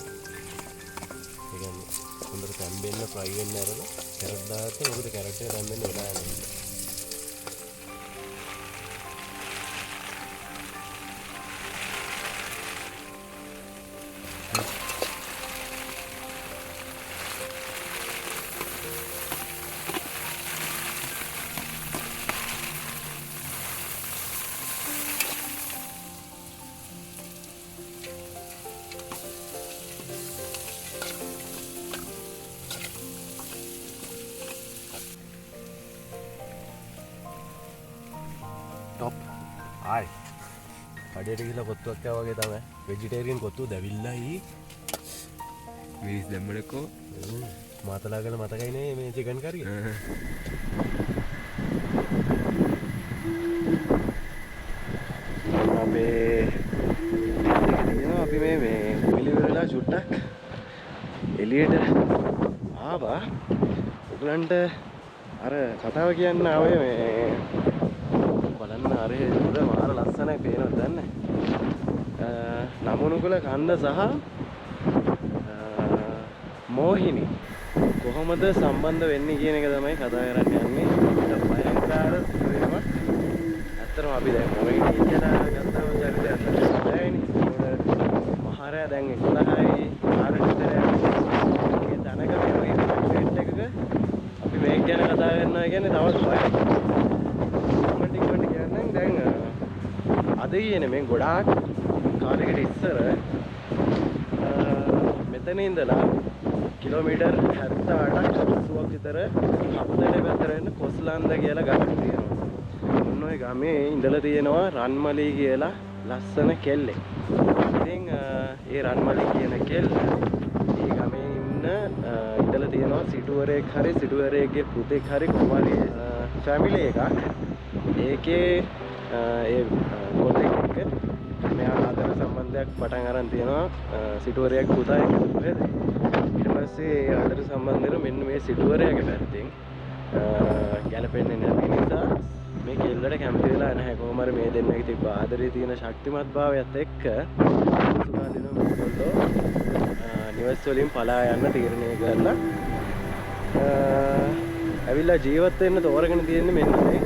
කියන්නේ හොඳට තැම්බෙන්න ෆ්‍රයි වෙන්න ඇරලා කැරට් දාගත්තා. මොකද කැරට් එක තැම්බෙන්න වෙලා යනවා. टॉप हाय කඩේට ගිහලා කොත්තුවක් කෑවා වගේ තමයි. වෙජිටේරියන් කොත්තු දැවිල්ලයි. මිරිස් දැම්මනකෝ මාතලා ගල මතකයි නේ මේ චිකන් කරිය. අපි මේ පිළිවෙලලා චුට්ටක් එළියට ආවා. ඔයගලන්ට අර කතාව කියන්න ආවේ මේ බලන්න අරේ උඩ මාර ලස්සනයි පේනවද දන්නේ. නමුනුකුල කන්ද සහ මෝහිනි කොහොමද සම්බන්ධ වෙන්නේ කියන එක තමයි කතා කරන්න යන්නේ. භයංකාර සිදුවීමක්. ඇත්තටම අපි දැන් මොහිනි කියලා ගත්තම චරිතය අත්දැකීනේ. මහරයා දැන් 11යි ආරණ්‍යතරය මේ තනක මේ ඉන්ටර්නෙට් එකක අපි මේක ගැන කතා කරනවා කියන්නේ තවත් බයයි. කියන්නේ දැන් අද කියන්නේ මේ ගොඩාක් කාලයකට ඉස්සර මෙතන ඉඳලා කිලෝමීටර් 78ක් 80ක් විතර හප්තලේ පැත්තට එන්න කොස්ලන්ද කියලා ගමක් තියෙනවා. ඔන්න ඔය ගමේ ඉඳලා තියෙනවා රන්මලී කියලා ලස්සන කෙල්ලෙක්. ඉතින් ඒ රන්මලී කියන කෙල්ල මේ ගමේ ඉන්න ඉඳලා තියෙනවා සිටුවරයෙක් හරි සිටුවරයෙක්ගේ පුතෙක් හරි කොහොමද ෆැමිලි එකක්. ඒකේ ඒ කොල්ලෙක් එක්ක මෙයා ආදර සම්බන්ධයක් පටන් අරන් තියෙනවා සිටුවරයෙක් පුතා එක්ක නේද. ඊට පස්සේ ඒ ආදර සම්බන්ධය මෙන්න මේ සිටුවරයාගේ පැත්තෙන් ගැලපෙන්නේ නැති නිසා මේ කෙල්ලට කැමති වෙලා නැහැ. කොහොම හරි මේ දෙන්නගේ තිබ්බ ආදරේ තියෙන ශක්තිමත් භාවයත් එක්ක සුසුනාදින මේගොල්ලෝ නිවස් වලින් පලා යන්න තීරණය කළා. ඇවිල්ලා ජීවත් වෙන්න තෝරගෙන තියෙන්නේ මෙන්න මේ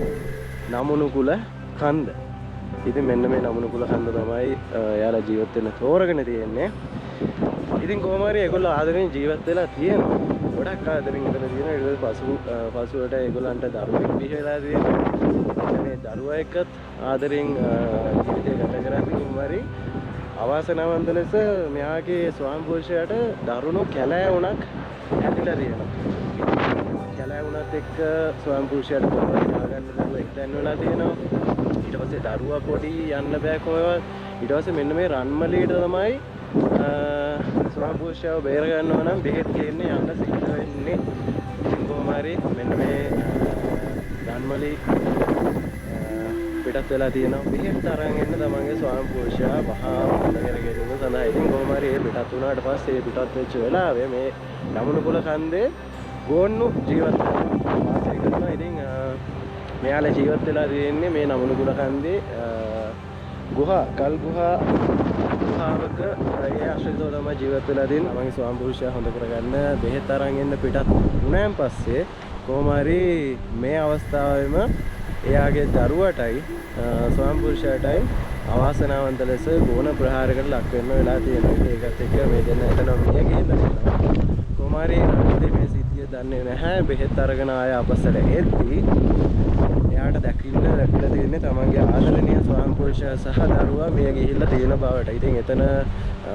නමුනුකුල කන්ද. ඉතින් මෙන්න මේ නමුනුකුල කන්ද තමයි එයාලා ජීවත් වෙන්න තෝරගෙන තියෙන්නේ. ඉතින් කොහොම හරි ඒගොල්ලෝ ආදරෙන් ජීවත් වෙලා තියෙනවා. ගොඩක් ආදරෙන් ඉඳලා තියෙනවා. ඊට පසුවට ඒගොල්ලන්ට දරුවෙක් බිහි වෙලා තියෙනවා. මේ දරුවා එක්කත් ආදරෙන් ජීවිතය ගත කරන්නේ කොහොම හරි අවාසනාවන්ත ලෙස මෙයාගේ ස්වාමි පුරුෂයාට දරුණු කැලෑවුණක් ඇතිලා තියෙනවා. කැලෑවුණත් එක්ක ස්වාමි පුරුෂයාට ගන්න දරුවා එක්තැන් වෙලා තියෙනවා. ඊට පස්සේ දරුවා පොඩි යන්න බෑ කොහෙවත්. ඊට පස්සේ මෙන්න මේ රන්මලීට තමයි ස්වාමි පුරුෂයාව බේර ගන්නවා නම් බෙහෙත් ගේන්නේ යන්න සිද්ධ වෙන්නේ. ඉතින් කොහොම හරි මෙන්න මේ රන්මලී පිටත් වෙලා තියෙනවා. බෙහෙත් අරන් එන්න තමන්ගේ ස්වාමි පුරුෂයා වහා හොඳ කරගෙන සඳහා. ඉතින් කොහොම හරි ඒ පිටත් වුණාට පස්සේ ඒ පිටත් වෙච්ච වෙලාවේ මේ නමුනුකුල කන්දේ ගෝන්නු ජීවත් වාසය කරනවා. ඉතින් මෙයාලා ජීවත් වෙලා තියෙන්නේ මේ නමුනුකුල කන්දේ ගල් ගුහාවක ඒ ආශ්‍රිතව තමයි ජීවත් වෙලා තියෙන්නේ. තමන්ගේ ස්වාමි පුරුෂයා හොඳ කරගන්න බෙහෙත් අරන් එන්න පිටත් වුණාන් පස්සේ කොහොම හරි මේ අවස්ථාවෙම එයාගේ දරුවටයි ස්වාමි පුරුෂයාටයි අවාසනාවන්ත ලෙස ගෝණ ප්‍රහාරයකට ලක් වෙන්න වෙලා තියෙනවා. ඒකත් එක්ක මේ දෙන්න එතන මිය ගිහිල්ලා තියෙනවා. කුමාරී නන්දි මේ සිද්ධිය දන්නේ නැහැ. බෙහෙත් අරගෙන ආය අපස්සට එද්දී එයාට දැකිලා තියෙන්නේ තමන්ගේ ආදරණීය ස්වාමිපුරුෂයා සහ දරුවා මිය ගිහිල්ලා තියෙන බවට. ඉතින් එතන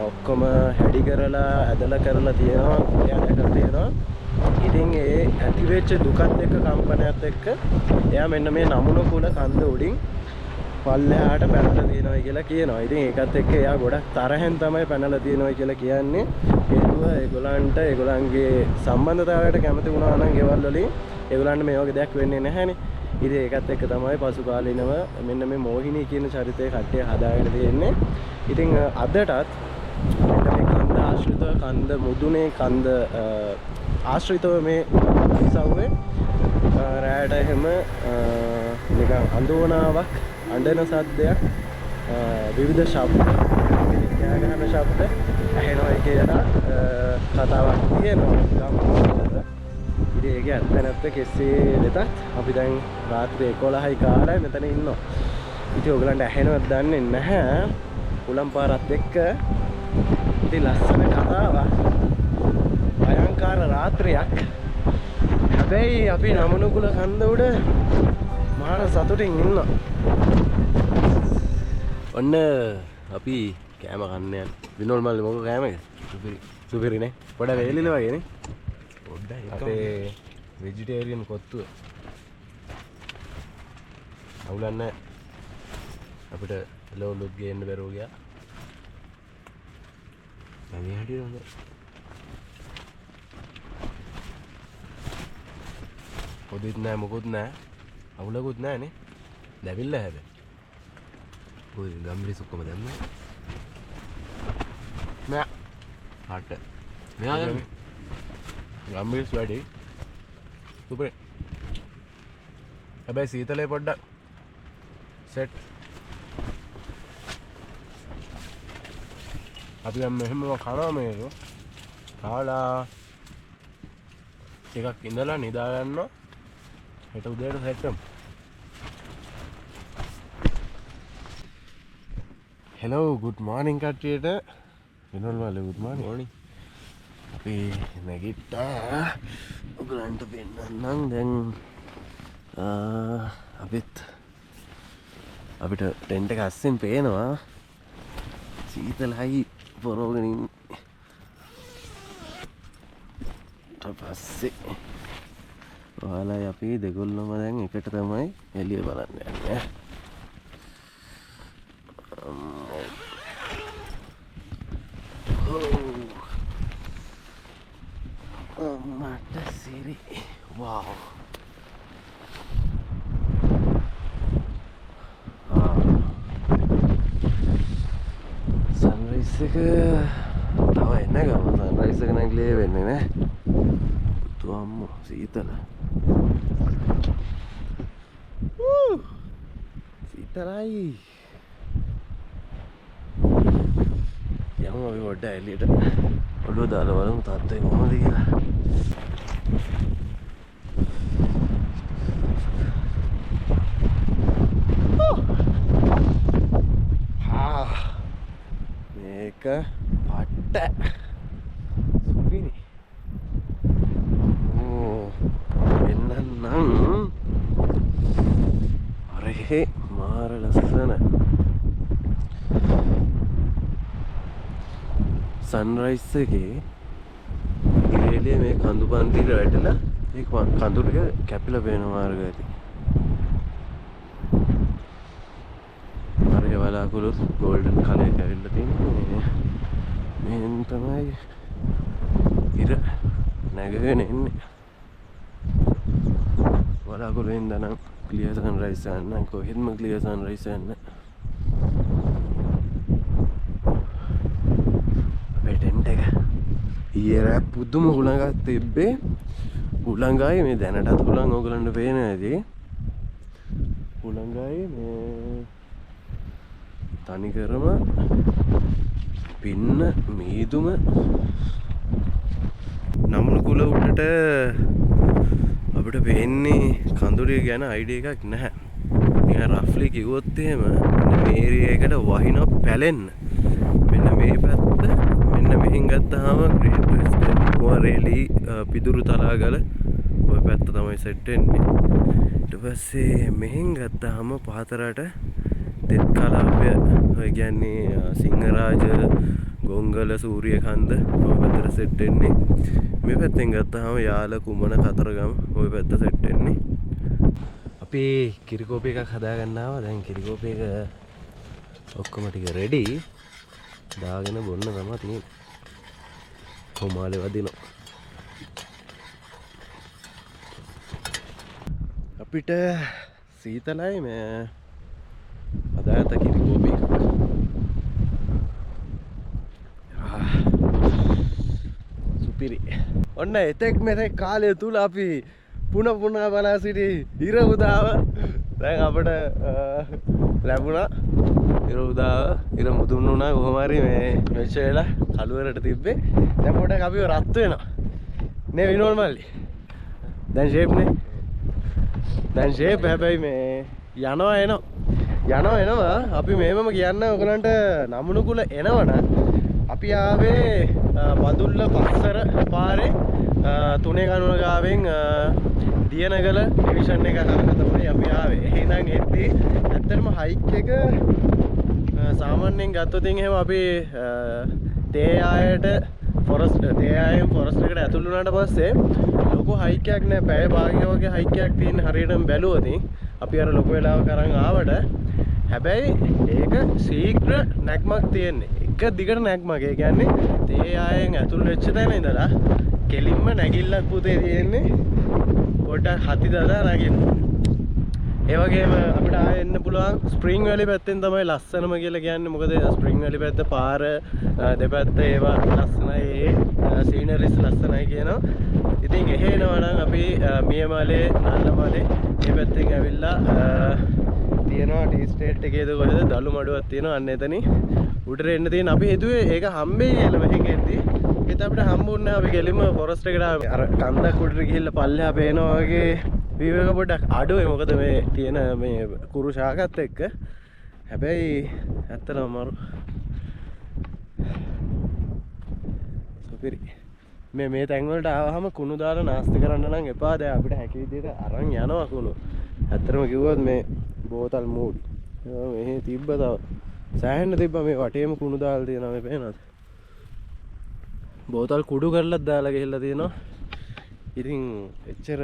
ඔක්කොම හැඩි කරලා ඇදලා කරලා තියෙනවා. එයා දැකලා තියෙනවා. ඉතින් ඒ ඇතිවෙච්ච දුකත් එක්ක කම්පනයත් එක්ක එයා මෙන්න මේ නමුන කුල කන්ද උඩින් පල්ලෙහාට පැනලා තියෙනවා කියලා කියනවා. ඉතින් ඒකත් එක්ක එයා ගොඩක් තරහෙන් තමයි පැනලා තියෙනවා කියලා කියන්නේ. හේතුව ඒගොල්ලන්ට ඒගොල්ලන්ගේ සම්බන්ධතාවයට කැමති වුණා නම් ගෙවල් වලින් ඒගොල්ලන්ට මේ වගේ දෙයක් වෙන්නේ නැහැනේ. ඉතින් ඒකත් එක්ක තමයි පසු කාලිනව මෙන්න මේ මෝහිනී කියන චරිතය කට්ටිය හදාගෙන තියෙන්නේ. ඉතින් අදටත් මෙන්න මේ කන්ද ආශ්‍රිතව කන්ද මුදුනේ කන්ද ආශ්‍රිතව මේ ඉසව්වේ රැයට එහෙම නිකන් අඳෝනාවක් අඬන සද්දයක් විවිධ ශබ්ද කෑ ගහන ශබ්ද ඇහෙනවා කියලා කතාවක් තියෙනවා. ඉතින් ඒක ඇත්ත නැත්ත කෙසේ වෙතත් අපි දැන් රාත්‍රී 11යි කාලේ මෙතන ඉන්නවා. ඉතින් ඔයගලන්ට ඇහෙනවද දන්නේ නැහැ. උලම් පාරත් එක්ක ඉතින් ලස්සන කතාවක්. භයංකාර රාත්‍රියක්. හැබැයි අපි නමනුකුල කන්ද උඩ මාර සතුටින් ඉන්නවා. ඔන්න අපි කෑම කන්න යන. විනෝල් මල්ලි මොකද කෑම එක? සුපිරිනේ. පොඩ වේලිල වගේනේ. පොඩ්ඩයි අපේ වෙජිටේරියන් කොත්තුව. අවුලන්න අපිට ලෝලුත් ගේන්න බැරුව ගියා. මේ හැටියට හොඳයි. පොදිත් නෑ මොකුත් නෑ. අවුලකුත් නෑනේ. දැවිල්ල හැබැයි. ඔය ගම්බිලි සුක්කම දැම්මේ. නෑ. හට. මෙයා දැම්මේ. ගම්බිලිස් වැඩි. සුපරේ. හැබැයි සීතලේ පොඩ්ඩක් සෙට්. අපි දැන් මෙහෙම කනවා මේක. කාලා ටිකක් ඉඳලා නිදා ගන්නවා. හෙට උදේට සෙට් වෙමු. හෙලෝ good morning කට්ටියට. විනෝල් මල්ලි good morning. අපි නැගිට්ටා. ඔයගලන්ට පෙන්නන්නම් දැන් අපිට ටෙන්ට් එක අස්සෙන් පේනවා. සීතලයි පොරෝගෙන ඉන්නේ. ඊට පස්සේ ඔයාලයි අපි දෙගොල්ලම දැන් එකට තමයි එළිය බලන්න යන්නේ. මට සිරි වව්. සන්රයිස් එක තව එන්න ගම. සන්රයිස් එක නම් ක්ලියර් වෙන්නේ නැහැ. අම්මෝ සීතල. සීතලයි. යමු අපි පොඩ්ඩක් එළියට ඔළුව දාලා බලමු තාත්තේ කොහොමද කියලා. මේක පට්ට සුපිරි. එන්නනම් අරේ මාර ලස්සන සන්රයිස් එකේ ඉරේලිය මේ කඳු පන්තිට වැටලා ඒ කඳු ටික කැපිලා පේන මාර්ගයයි. අරේ වලාකුළුත් ගෝල්ඩන් කලර් ඇවිල්ලා තියෙන්නේ. මෙහෙන් තමයි ඉර නැගගෙන එන්නේ. වලාකුළුෙන් දනම් ක්ලියර් සන්රයිස් යන්න කොහෙත්ම ක්ලියර් සන්රයිස් යන්න. ඊයේ පුදුම හුළඟක් තිබ්බේ. හුළඟයි මේ දැනටත් හුළඟ ඔයගලන්ට පේන ඇති. හුළඟයි මේ තනිකරම පින්න මීදුම නමුණු කුල උඩට අපිට පේන්නේ කඳුරිය ගැන අයිඩියා එකක් නැහැ. නිකන් රෆ්ලි කිව්වොත් එහෙම මේ ඒරියා එකට වහිනවා පැලෙන්න. මෙන්න මේ පැත්ත මෙන්න මෙහින් ගත්තාම ග්‍රේට් වෙස්ටර්න් කුමාරේලි පිදුරු තලාගල ඔය පැත්ත තමයි සෙට් වෙන්නේ. ඊට පස්සේ මෙහෙන් ගත්තාම පහතරට තෙත් කලාපය ඔය කියන්නේ සිංහරාජ ගොංගල සූරියකන්ද ඔය පැත්තට සෙට් වෙන්නේ. මේ පැත්තෙන් ගත්තාම යාල කුමන කතරගම ඔය පැත්ත සෙට් වෙන්නේ. අපි කිරිකෝපි එකක් හදාගන්න ආවා. දැන් කිරිකෝපි එක ඔක්කොම ටික රෙඩි. දාගෙන බොන්න තමයි තියෙන්නේ. කොමාලේ වදිනවා. අපිට සීතලයි මේ අදාත කිරිකෝපි එකක්. සුපිරි. ඔන්න එතෙක් මෙතෙක් කාලය තුල අපි පුන පුනා බලා සිටි ඉර උදාව දැන් අපිට ලැබුණා. ඉර උදාව ඉර මුදුන් වුණා. කොහොම හරි මේ මෙච්ච වෙලා කළුවරට තිබ්බේ. දැන් පොඩක් අපිව රත් වෙනවා නේ විනෝල් මල්ලි. දැන් ෂේප් නේ. දැන් ෂේප් හැබැයි මේ යනවා අපි මේවම කියන්න ඔයගලන්ට නමුණුකුල එනවනම් අපි ආවේ බදුල්ල පස්සර පාරේ තුනේ කනුන ගාවෙන් දියනගල ඩිවිෂන් එක හරහා තමයි අපි ආවේ. එහෙනම් එද්දී ඇත්තටම හයික් එක සාමාන්‍යයෙන් ගත්තොත් එහෙම අපි තේයායට තේයායෙන් ෆොරස්ට් එකට ඇතුළු වුණාට පස්සේ ලොකු හයික් එකක් නෑ. පැය භාගයක් වගේ හයික් එකක් තියෙන හරියටම බැලුවොත් අපි අර ලොකු වෙලාවක අරන් ආවට හැබැයි ඒක ශීඝ්‍ර නැග්මක් තියෙන්නේ. එක දිගට නැග්මක්. ඒ කියන්නේ තේයායෙන් ඇතුළු වෙච්ච තැන ඉඳලා කෙලින්ම නැගිල්ලක් පුතේ තියෙන්නේ. පොඩ්ඩක් හති දාලා නැගින්න. ඒ වගේම අපිට ආයෙ එන්න පුළුවන් ස්ප්‍රින්ග් වැලි පැත්තෙන් තමයි ලස්සනම කියලා කියන්නේ. මොකද ස්ප්‍රින්ග් වැලි පැත්ත පාර දෙපැත්ත ඒවා ලස්සනයි. ඒ සීනරිස් ලස්සනයි කියනවා. ඉතින් එහෙ එනවා නම් අපි මියමලේ නල්ලමලේ මේ පැත්තෙන් ඇවිල්ලා තියෙනවා ටී ස්ටේට් එකේද කොහෙද දළු මඩුවක් තියෙනවා. අන්න එතනින් උඩට එන්න තියෙන. අපි හිතුවේ ඒක හම්බෙයි කියලා මෙහෙන් එද්දි. ඒත් අපිට හම්බුන්නේ නැහැ. අපි ගෙලින්ම ෆොරස්ට් එකට ආවේ. අර කන්දක් උඩට ගිහිල්ලා පල්ලෙහා පේනවා වගේ view එක පොඩ්ඩක් අඩුයි. මොකද මේ තියෙන මේ කුරු ශාකත් එක්ක. හැබැයි ඇත්තටම අමාරු. සුපිරි. මේ තැන් වලට ආවහම කුණු දාලා නාස්ති කරන්න නම් එපා. දැන් අපිට හැකි විදිහට අරන් යනවා කුණු. ඇත්තටම කිව්වොත් මේ බෝතල් මූඩ්. මෙහෙ තිබ්බ තව. සෑහෙන්න තිබ්බා මේ වටේම කුණු දාලා තියෙනවා. මේ පේනවද? බෝතල් කුඩු කරලා දාලා ගිහිල්ලා තියෙනවා. ඉතින් එච්චර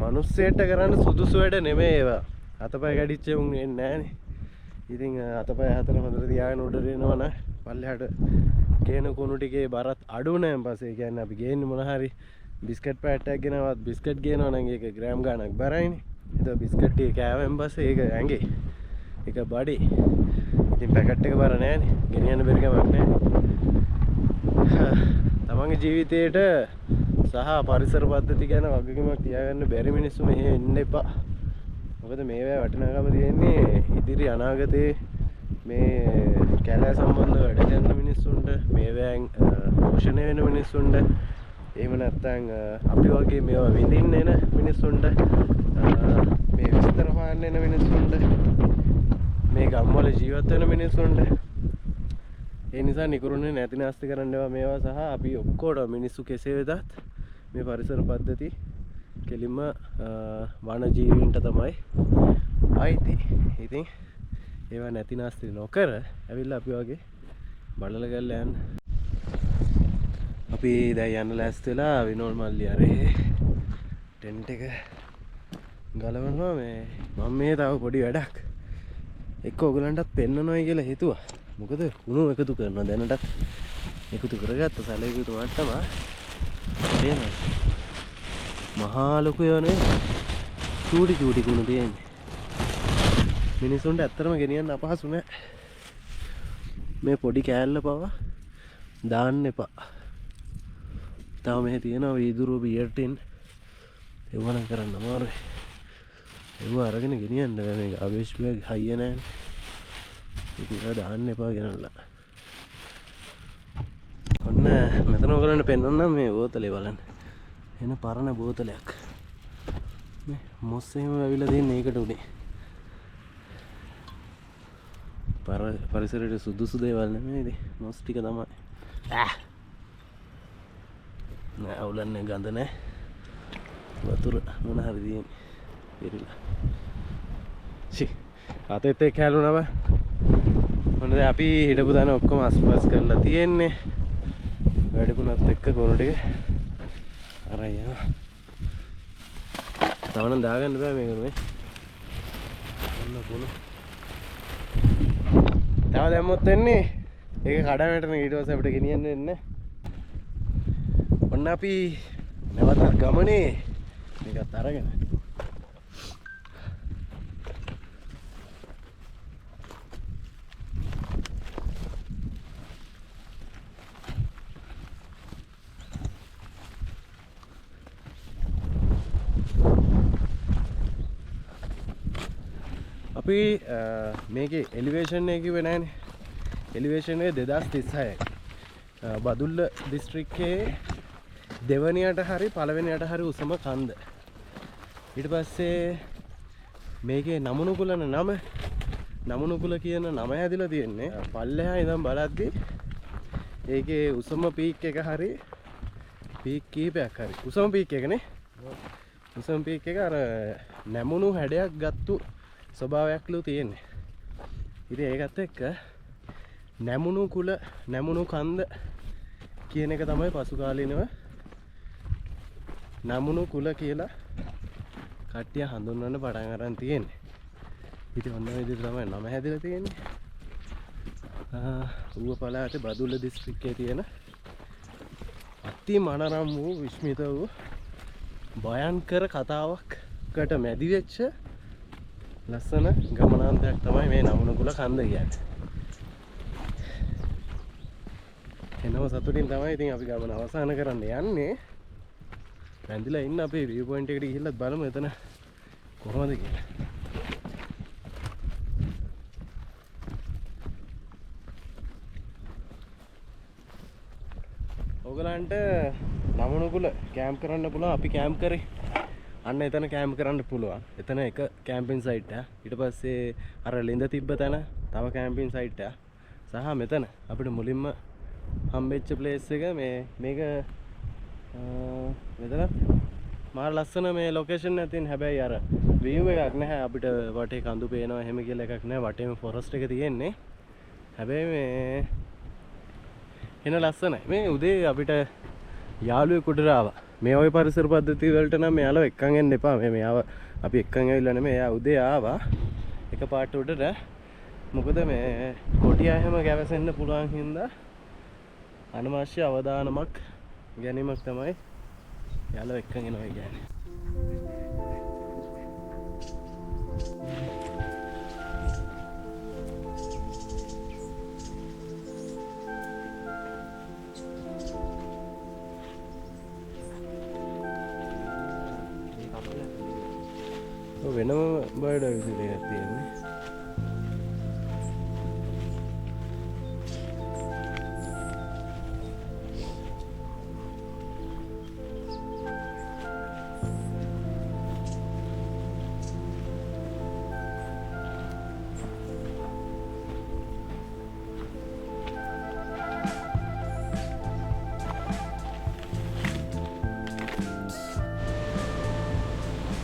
මනුස්සයෙක්ට කරන්න සුදුසු වැඩ නෙමෙයි ඒවා. අතපය කැඩිච්ච උන් එන්නේ නැහනේ. ඉතින් අතපය හතර හොඳට තියාගෙන උඩට එනවනම් පල්ලෙහාට කේන කුණු ටිකේ බරත් අඩු නැහැ. ඊපස්සේ කියන්නේ අපි ගේන්නේ මොන හරි බිස්කට් පැට්ටයක් ගෙනවත් බිස්කට් ගේනවා නම් ඒක ග්‍රෑම් ගාණක් බරයිනේ. ඒක බිස්කට් ටික කෑවෙන් පස්සේ ඒක ඇඟේ. ඒක බඩේ. ඉතින් පැකට් එක බර නැහනේ. ගෙනියන්න බැරි කමක් නැහැ. තමන්ගේ ජීවිතේට සහ පරිසර පද්ධති ගැන වගකීමක් තියාගන්න බැරි මිනිස්සු මෙහෙ එන්න එපා. මොකද මේවා වටිනාකම තියෙන්නේ ඉදිරි අනාගතේ මේ කැලෑ සම්බන්ධ වැඩ කරන මිනිස්සුන්ට, මේවෙන් පෝෂණය වෙන මිනිස්සුන්ට, එහෙම නැත්නම් අපි වගේ මේවා විඳින්න එන මිනිස්සුන්ට, මේ විස්තර හොයන්න එන මිනිස්සුන්ට, මේ ගම්වල ජීවත් වෙන මිනිස්සුන්ට. ඒ නිසා නිකරුණේ නැති නාස්ති කරන්න ඒවා මේවා සහ අපි ඔක්කොට මිනිස්සු කෙසේ වෙතත් මේ පරිසර පද්ධති කෙලින්ම වන ජීවීන්ට තමයි අයිති. ඉතින් ඒවා නැති නාස්ති නොකර ඇවිල්ලා අපි වගේ බලල ගල්ලා යන්න. අපි දැන් යන්න ලෑස්ති වෙලා විනෝල් මල්ලි අරේ ටෙන්ට් එක ගලවනවා. මම මේ තව පොඩි වැඩක් එක්ක ඔයගලන්ටත් පෙන්නනොයි කියලා හිතුවා. මොකද කුණු එකතු කරනවා. දැනටත් එකතු කරගත්ත සැලකුතු මට්ටම තේනවා. මහා ලොකු යෝනේ චූටි කුණු තියෙන්නේ. මිනිසුන්ට ඇත්තටම ගෙනියන්න අපහසු නෑ. මේ පොඩි කෑල්ල පවා දාන්න එපා. තව මෙහෙ තියෙනවා වීදුරු බියර් ටින්. ඒව නම් කරන්න අමාරුයි. ඒව අරගෙන ගෙනියන්න බෑ. මේ අවේශ් බෑග් හයිය නෑනේ. ඒක දාන්න එපා ගෙනල්ලා. ඔන්න මෙතන ඔයගලන්ට පෙන්වන්නම් මේ බෝතලේ බලන්න. එන පරණ බෝතලයක්. මේ මොස් එහෙම ඇවිල්ලා තියෙන්නේ ඒකට උනේ. පරිසරයට සුදුසු දේවල් නෙමෙයිද? මොස් ටික තමයි. නෑ අවුලන්නේ ගඳ නෑ. වතුර මොන හරි දින්නේ. පිරিলা. ෂි. අතෙත් එක්ක හැලුණා බා. මොනද අපි හිටපු දන ඔක්කොම අස්පස් කරලා තියෙන්නේ. වැඩිපුණත් එක්ක ගොනු ටික අරන් යනවා. තවනම් දාගන්න බෑ මේක නේ. ඔන්න ගොනු. තව දැම්මොත් වෙන්නේ ඒක කඩාවැටෙන ඊට පස්සේ අපිට ගෙනියන්න වෙන්නේ. ඔන්න අපි නැවත ගමනේ මේකත් අරගෙන අපි මේකේ එලිවේෂන් එක කිව්වේ නැහනේ. එලිවේෂන් එක 2036යි. බදුල්ල දිස්ත්‍රික්කයේ දෙවනියට හරි පළවෙනියට හරි උසම කන්ද. ඊට පස්සේ මේකේ නමුනුකුලන නම නමුනුකුල කියන නම හැදිලා තියෙන්නේ පල්ලෙහා ඉඳන් බලද්දි ඒකේ උසම පීක් එක හරි පීක් කීපයක් හරි උසම පීක් එකනේ. උසම පීක් එක අර නැමුණු හැඩයක් ගත්තු ස්වභාවයක්ලු තියෙන්නේ. ඉතින් ඒකත් එක්ක නැමුණු කුල නැමුණු කන්ද කියන එක තමයි පසු කාලීනව නැමුණු කුල කියලා කට්ටිය හඳුන්වන්න පටන් අරන් තියෙන්නේ. ඉතින් ඔන්න ඔය විදිහට තමයි නම හැදලා තියෙන්නේ. ඌව පළාතේ බදුල්ල දිස්ත්‍රික්කයේ තියෙන අති මනරම් වූ විස්මිත වූ භයංකර කතාවක්කට මැදි වෙච්ච ලස්සන ගමනාන්තයක් තමයි මේ නමුණුකුල කන්ද කියන්නේ. එනම සතුටින් තමයි ඉතින් අපි ගමන අවසන් කරන්න යන්නේ. වැඳිලා ඉන්න අපේ view point එකට ගිහිල්ලා බලමු එතන කොහොමද කියලා. ඔයගලන්ට නමුණුකුල කැම්ප් කරන්න පුළුවන්. අපි කැම්ප් කරේ අන්න එතන කැම්ප් කරන්න පුළුවන්. එතන එක කැම්පින් සයිට් එක. ඊට පස්සේ අර ලිඳ තිබ්බ තැන තව කැම්පින් සයිට් එක. සහ මෙතන අපිට මුලින්ම හම්බෙච්ච ප්ලේස් එක මේක මෙතන මාර ලස්සන මේ ලොකේෂන් එක තියෙන. හැබැයි අර view එකක් නැහැ. අපිට වටේ කඳු පේනවා එහෙම කියලා එකක් නැහැ. වටේම ෆොරස්ට් එක තියෙන්නේ. හැබැයි මේ එන ලස්සනයි. මේ උදේ අපිට යාළුවෙකුට ආවා. මේ වගේ පරිසර පද්ධති වලට නම් මෙයාලා එක්කන් එන්න එපා. මෙයාව අපි එක්කන් ඇවිල්ලා නෙමෙයි. එයා උදේ ආවා එක පාට උඩට. මොකද මේ කොටියා හැම ගැවසෙන්න පුළුවන් හින්දා අනවශ්‍ය අවදානමක් ගැනීමක් තමයි යාළුවා එක්කන් එනවා කියන්නේ. වෙනම බර්ඩ් විසිරයක් තියෙන්නේ.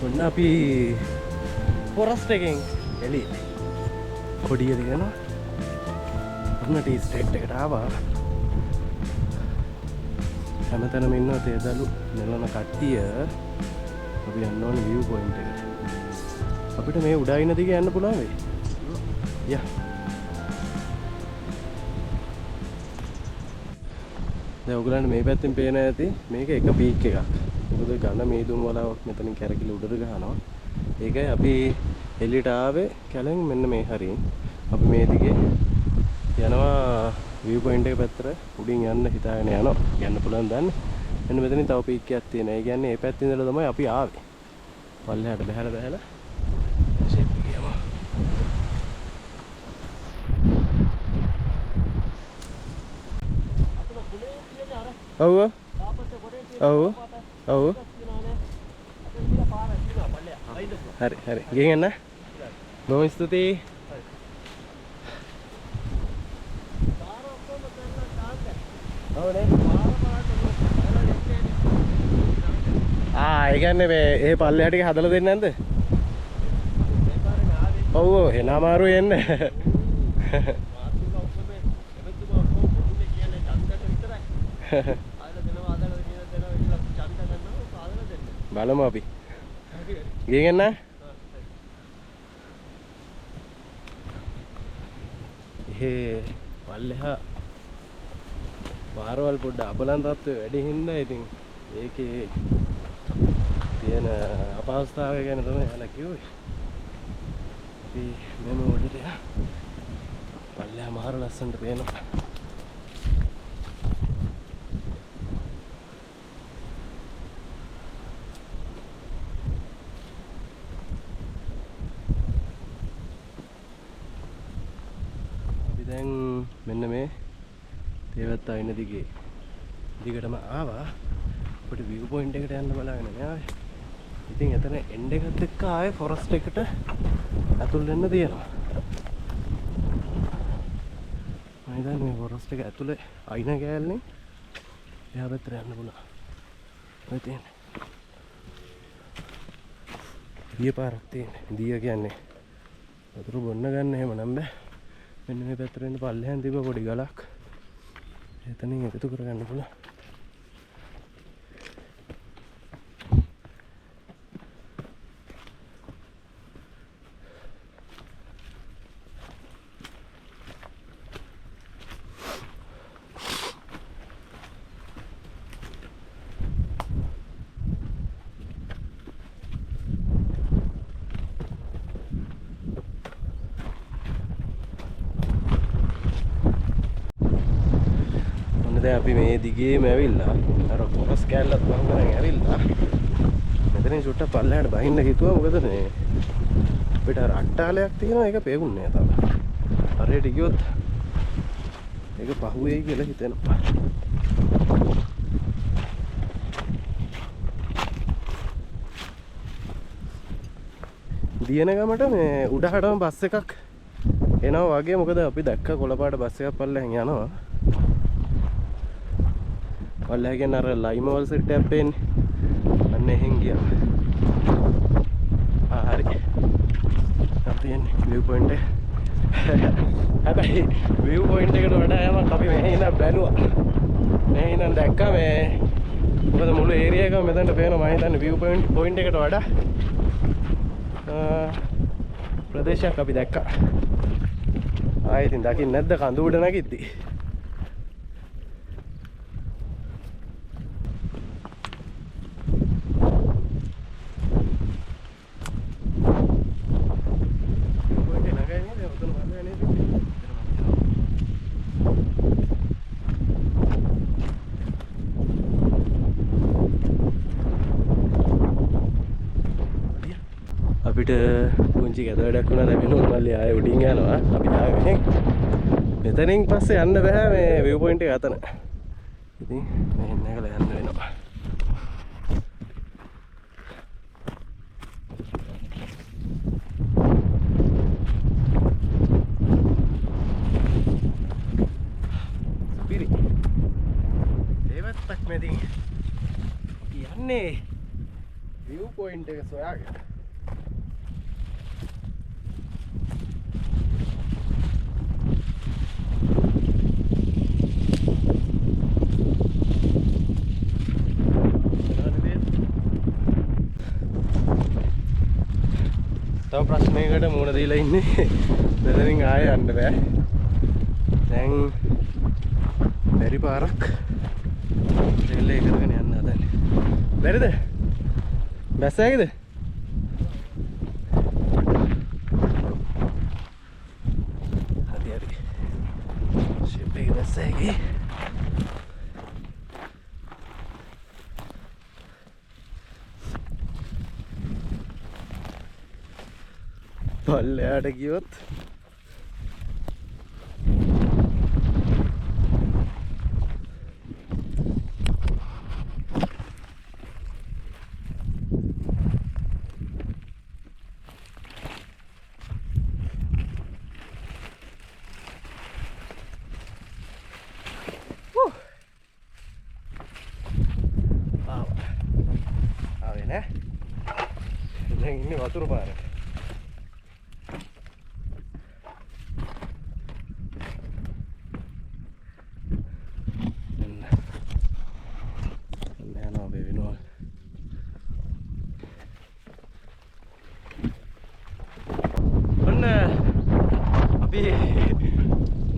ඔන්න අපි ෆොරස්ට් එකෙන් එළියේ කොඩිය දිගන ඔන්න ටී ස්ටේට් එකට ආවා. හැමතැනම ඉන්නවා තේදලු නෙලන කට්ටිය. අපි යන්න ඕනේ view point එකට. අපිට මේ උඩයින දිගේ යන්න පුළුවන් වෙයි. යා. දැන් ඔයගලන්ට මේ පැත්තෙන් පේන ඇති මේක එක පීක් එකක්. මොකද ඝන මේදුම් වලාවක් මෙතනින් කැරකිලි උඩට ගහනවා. ඒකයි අපි එළියට ආවේ කැලෙන් මෙන්න මේ හරින්. අපි මේ දිගේ යනවා view point එක පැත්තට උඩින් යන්න හිතාගෙන යනවා. යන්න පුළුවන් දන්නේ. මෙන්න මෙතනින් තව පීක් එකක් තියෙනවා. ඒ කියන්නේ මේ පැත්තේ ඉඳලා තමයි අපි ආවේ. පල්ලෙහාට බහැලා ෂේප් එක යනවා. ඔව් ඔව් ඔව් හරි හරි ගෙන් යන්න. බොහොම ස්තුතියි. ඔව් නේ. ඒ කියන්නේ මේ ඒ පල්ලෙහාට ටික හදලා දෙන්නේ නැද්ද? ඔව් ඔව් එන අමාරු එන්න. බලමු අපි. ගියගෙන ඒ පල්ලෙහා පාරවල් පොඩ්ඩ අපලන් තත්ත්වය වැඩි හින්දා ඉතින් ඒකේ තියෙන අපහසුතාවය ගැන තමයි යාලා කිව්වේ. ඉතින් මෙම උඩට පල්ලෙහා මාර ලස්සනට පේනවා. දැන් මෙන්න මේ තේවත්තා ඉන්න දිගේ දිගටම ආවා අපිට view point එකට යන්න බලාගෙන ආවේ. ඉතින් එතන end එකත් එක්ක ආයේ forest එකට ඇතුල් වෙන්න තියෙනවා. මම හිතන්නේ මේ forest එක ඇතුලේ අයින ගෑල්නේ එහා පැත්තට යන්න පුළුවන්. ඔය තියෙන්නේ. දිය පාරක් තියෙන්නේ. දිය කියන්නේ වතුර බොන්න ගන්න එහෙම නම් බෑ. මෙන්න මේ පැත්තට එන්න පල්ලෙහාන් තිබ්බ පොඩි ගලක්. එතනින් එකතු කරගන්න පුළුවන්. දැන් අපි මේ දිගේම ඇවිල්ලා අර කොරස් කැල්ලත් වහන් කරගෙන ඇවිල්ලා මෙතනින් චුට්ටක් පල්ලෙහාට බහින්න හිතුවා. මොකද මේ අපිට අර අට්ටාලයක් තියෙනවා ඒක පේගුන්නේ නැහැ තාම. හරියට ගියොත් ඒක පහුවේයි කියලා හිතෙනවා. දියන ගමට මේ උඩහටම බස් එකක් එනවා වගේ. මොකද අපි දැක්ක කොළපාට බස් එකක් පල්ලෙහාන් යනවා. පල්ලෙහා කියන්නේ අර ලයිමවල් සෙට් එකක් පේන්නේ. අන්න එහෙන් ගියා. හරි. අපි යන්නේ view point එක. හැබැයි view point එකට වඩා යමක් අපි මෙහි ඉඳන් බැලුවා. මෙහි ඉඳන් දැක්කා මේ මොකද මුළු ඒරියා එකම මෙතනට පේනවා. මම හිතන්නේ view point එකට වඩා ප්‍රදේශයක් අපි දැක්කා. ආයෙ ඉතින් දකින්න නැද්ද කඳු උඩ නැගිද්දි? අපිට පුංචි ගැද වැඩක් වුණා. දැන් වෙන මල්ලි ආයෙ උඩින් යනවා. අපි ආවේ මෙතනින් පස්සේ යන්න බෑ මේ view point එක අතන. ඉතින් මෙහෙන් නැගලා යන්න වෙනවා. පිරි. ඒවත්තක් මෙදින් යන්නේ view point එක සොයාගෙන. තව ප්‍රශ්නයකට මුහුණ දීලා ඉන්නේ. මෙතනින් ආයෙ යන්න බෑ. දැන් බැරි පාරක් රේල් එක කරගෙන යන්න හදන්නේ. බැරිද? බැස්සෑගේද? හරි හරි. ෂිප් එක බැස්සෑගේ. පල්ලෙහාට ගියොත් ආවේ නෑ. ඉන්නේ වතුර පාරේ.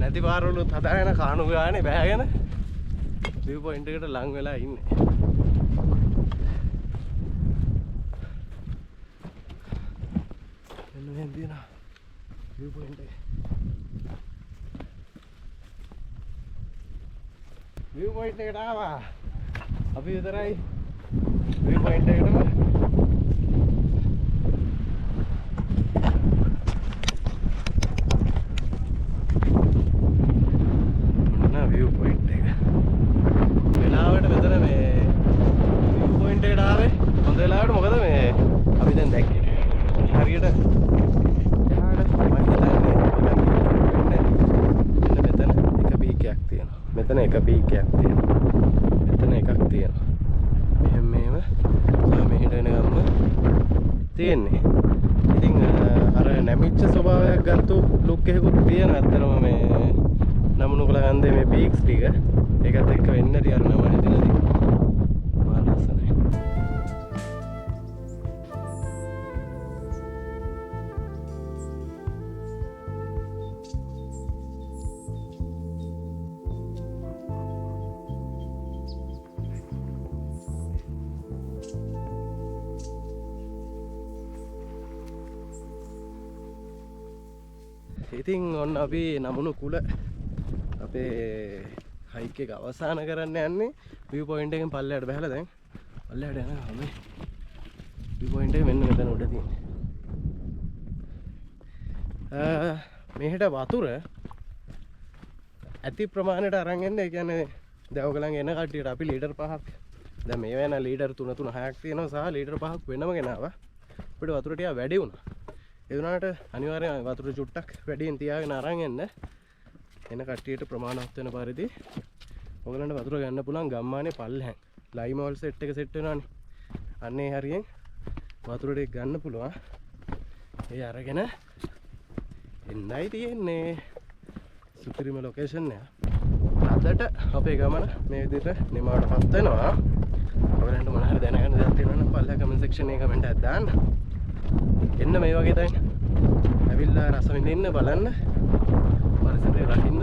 නැති පාරවලුත් හදාගෙන කාණු ගානේ බෑගෙන view point එකට ලං වෙලා ඉන්නේ. එන්න මෙහෙන් දිනා view point එක. view point එකට ආවා. අපි විතරයි view point එකටම view point එක. වෙලාවට මෙතන මේ view point එකට ආවේ. හොඳ වෙලාවට මොකද මේ අපි දැන් දැක්කේ. හරියට එහාට මම හිතන්නේ මෙතන එක පීකයක් තියෙනවා. මෙතන එක පීකයක් තියෙනවා. මෙතන එකක් තියෙනවා. මෙහෙම මෙහෙම මෙහෙට එනගම්ම තියෙන්නේ. ඉතින් අර නැමිච්ච ස්වභාවයක් ගත්තු ලුක් එකකුත් තියෙනවා. ඇත්තටම මේ නමුණු කළ ගන්දේ මේ පීක්ස් ටික ඒකත් එක්ක වෙන්න ඇති අර නම හැදලා තියෙනවා. මාර ලස්සනයි. ඉතින් ඔන්න අපි නමුණු කුල අපේ හයික් එක අවසන් කරන්න යන්නේ view point එකෙන් පල්ලෙහාට බහලා දැන් පල්ලෙහාට යනවා මේ view point එක මෙන්න මෙතන උඩ තියෙන්නේ. මෙහෙට වතුර ඇති ප්‍රමාණයට අරන් එන්න. ඒ කියන්නේ දැන් ඔයගලන් එන කට්ටියට අපි ලීටර් 5ක් දැන් මේ වෙන ලීටර් 3 6ක් තියෙනවා සහ ලීටර් 5ක් වෙනම ගෙනාවා. අපිට වතුර ටික වැඩි වුණා. ඒ වුණාට අනිවාර්යයෙන් වතුර චුට්ටක් වැඩියෙන් තියාගෙන අරන් එන්න. එන කට්ටියට ප්‍රමාණවත් වෙන පරිදි ඔයගලන්ට වතුර ගන්න පුළුවන් ගම්මානේ පල්ලෙහාන් ලයිම් ඕල් සෙට් එක සෙට් වෙනවානේ. අන්න ඒ හරියෙන් වතුර ටික ගන්න පුළුවන්. ඒ අරගෙන එන්නයි තියෙන්නේ. සුපිරිම ලොකේෂන් එක. අදට අපේ ගමන මේ විදිහට නිමාවටපත් වෙනවා. ඔයගලන්ට මොන හරි දැනගන්න දෙයක් තියෙනවා නම් පල්ලෙහා කමෙන්ට් සෙක්ෂන් එකේ කමෙන්ට් එකක් දාන්න. එන්න මේ වගේ තැන් ඇවිල්ලා රස විඳින්න බලන්න. පරිසරය රකින්න.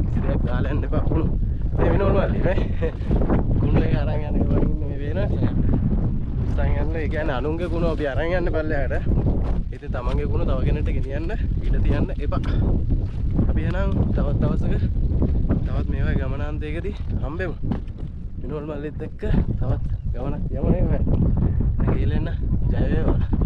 කිසි දෙයක් දාලා යන්න එපා කුණු. මේ වෙනවලු මල්ලි නේ. කුණු එක අරන් යන්න වගේ මේ වෙනවා. උස්සන් යන්න ඒ කියන්නේ අනුන්ගේ කුණු අපි අරන් යන්න පල්ලෙහාට. ඉතින් තමන්ගේ කුණු තව කෙනෙක්ට ගෙනියන්න ඉඩ තියන්න එපා. අපි එහෙනම් තවත් දවසක තවත් මේ වගේ ගමනාන්තයකදී හම්බෙමු. විනෝල් මල්ලිත් එක්ක තවත් ගමනක් යමු නේ. දැන් ගිහලා එන්න. ජය වේවා.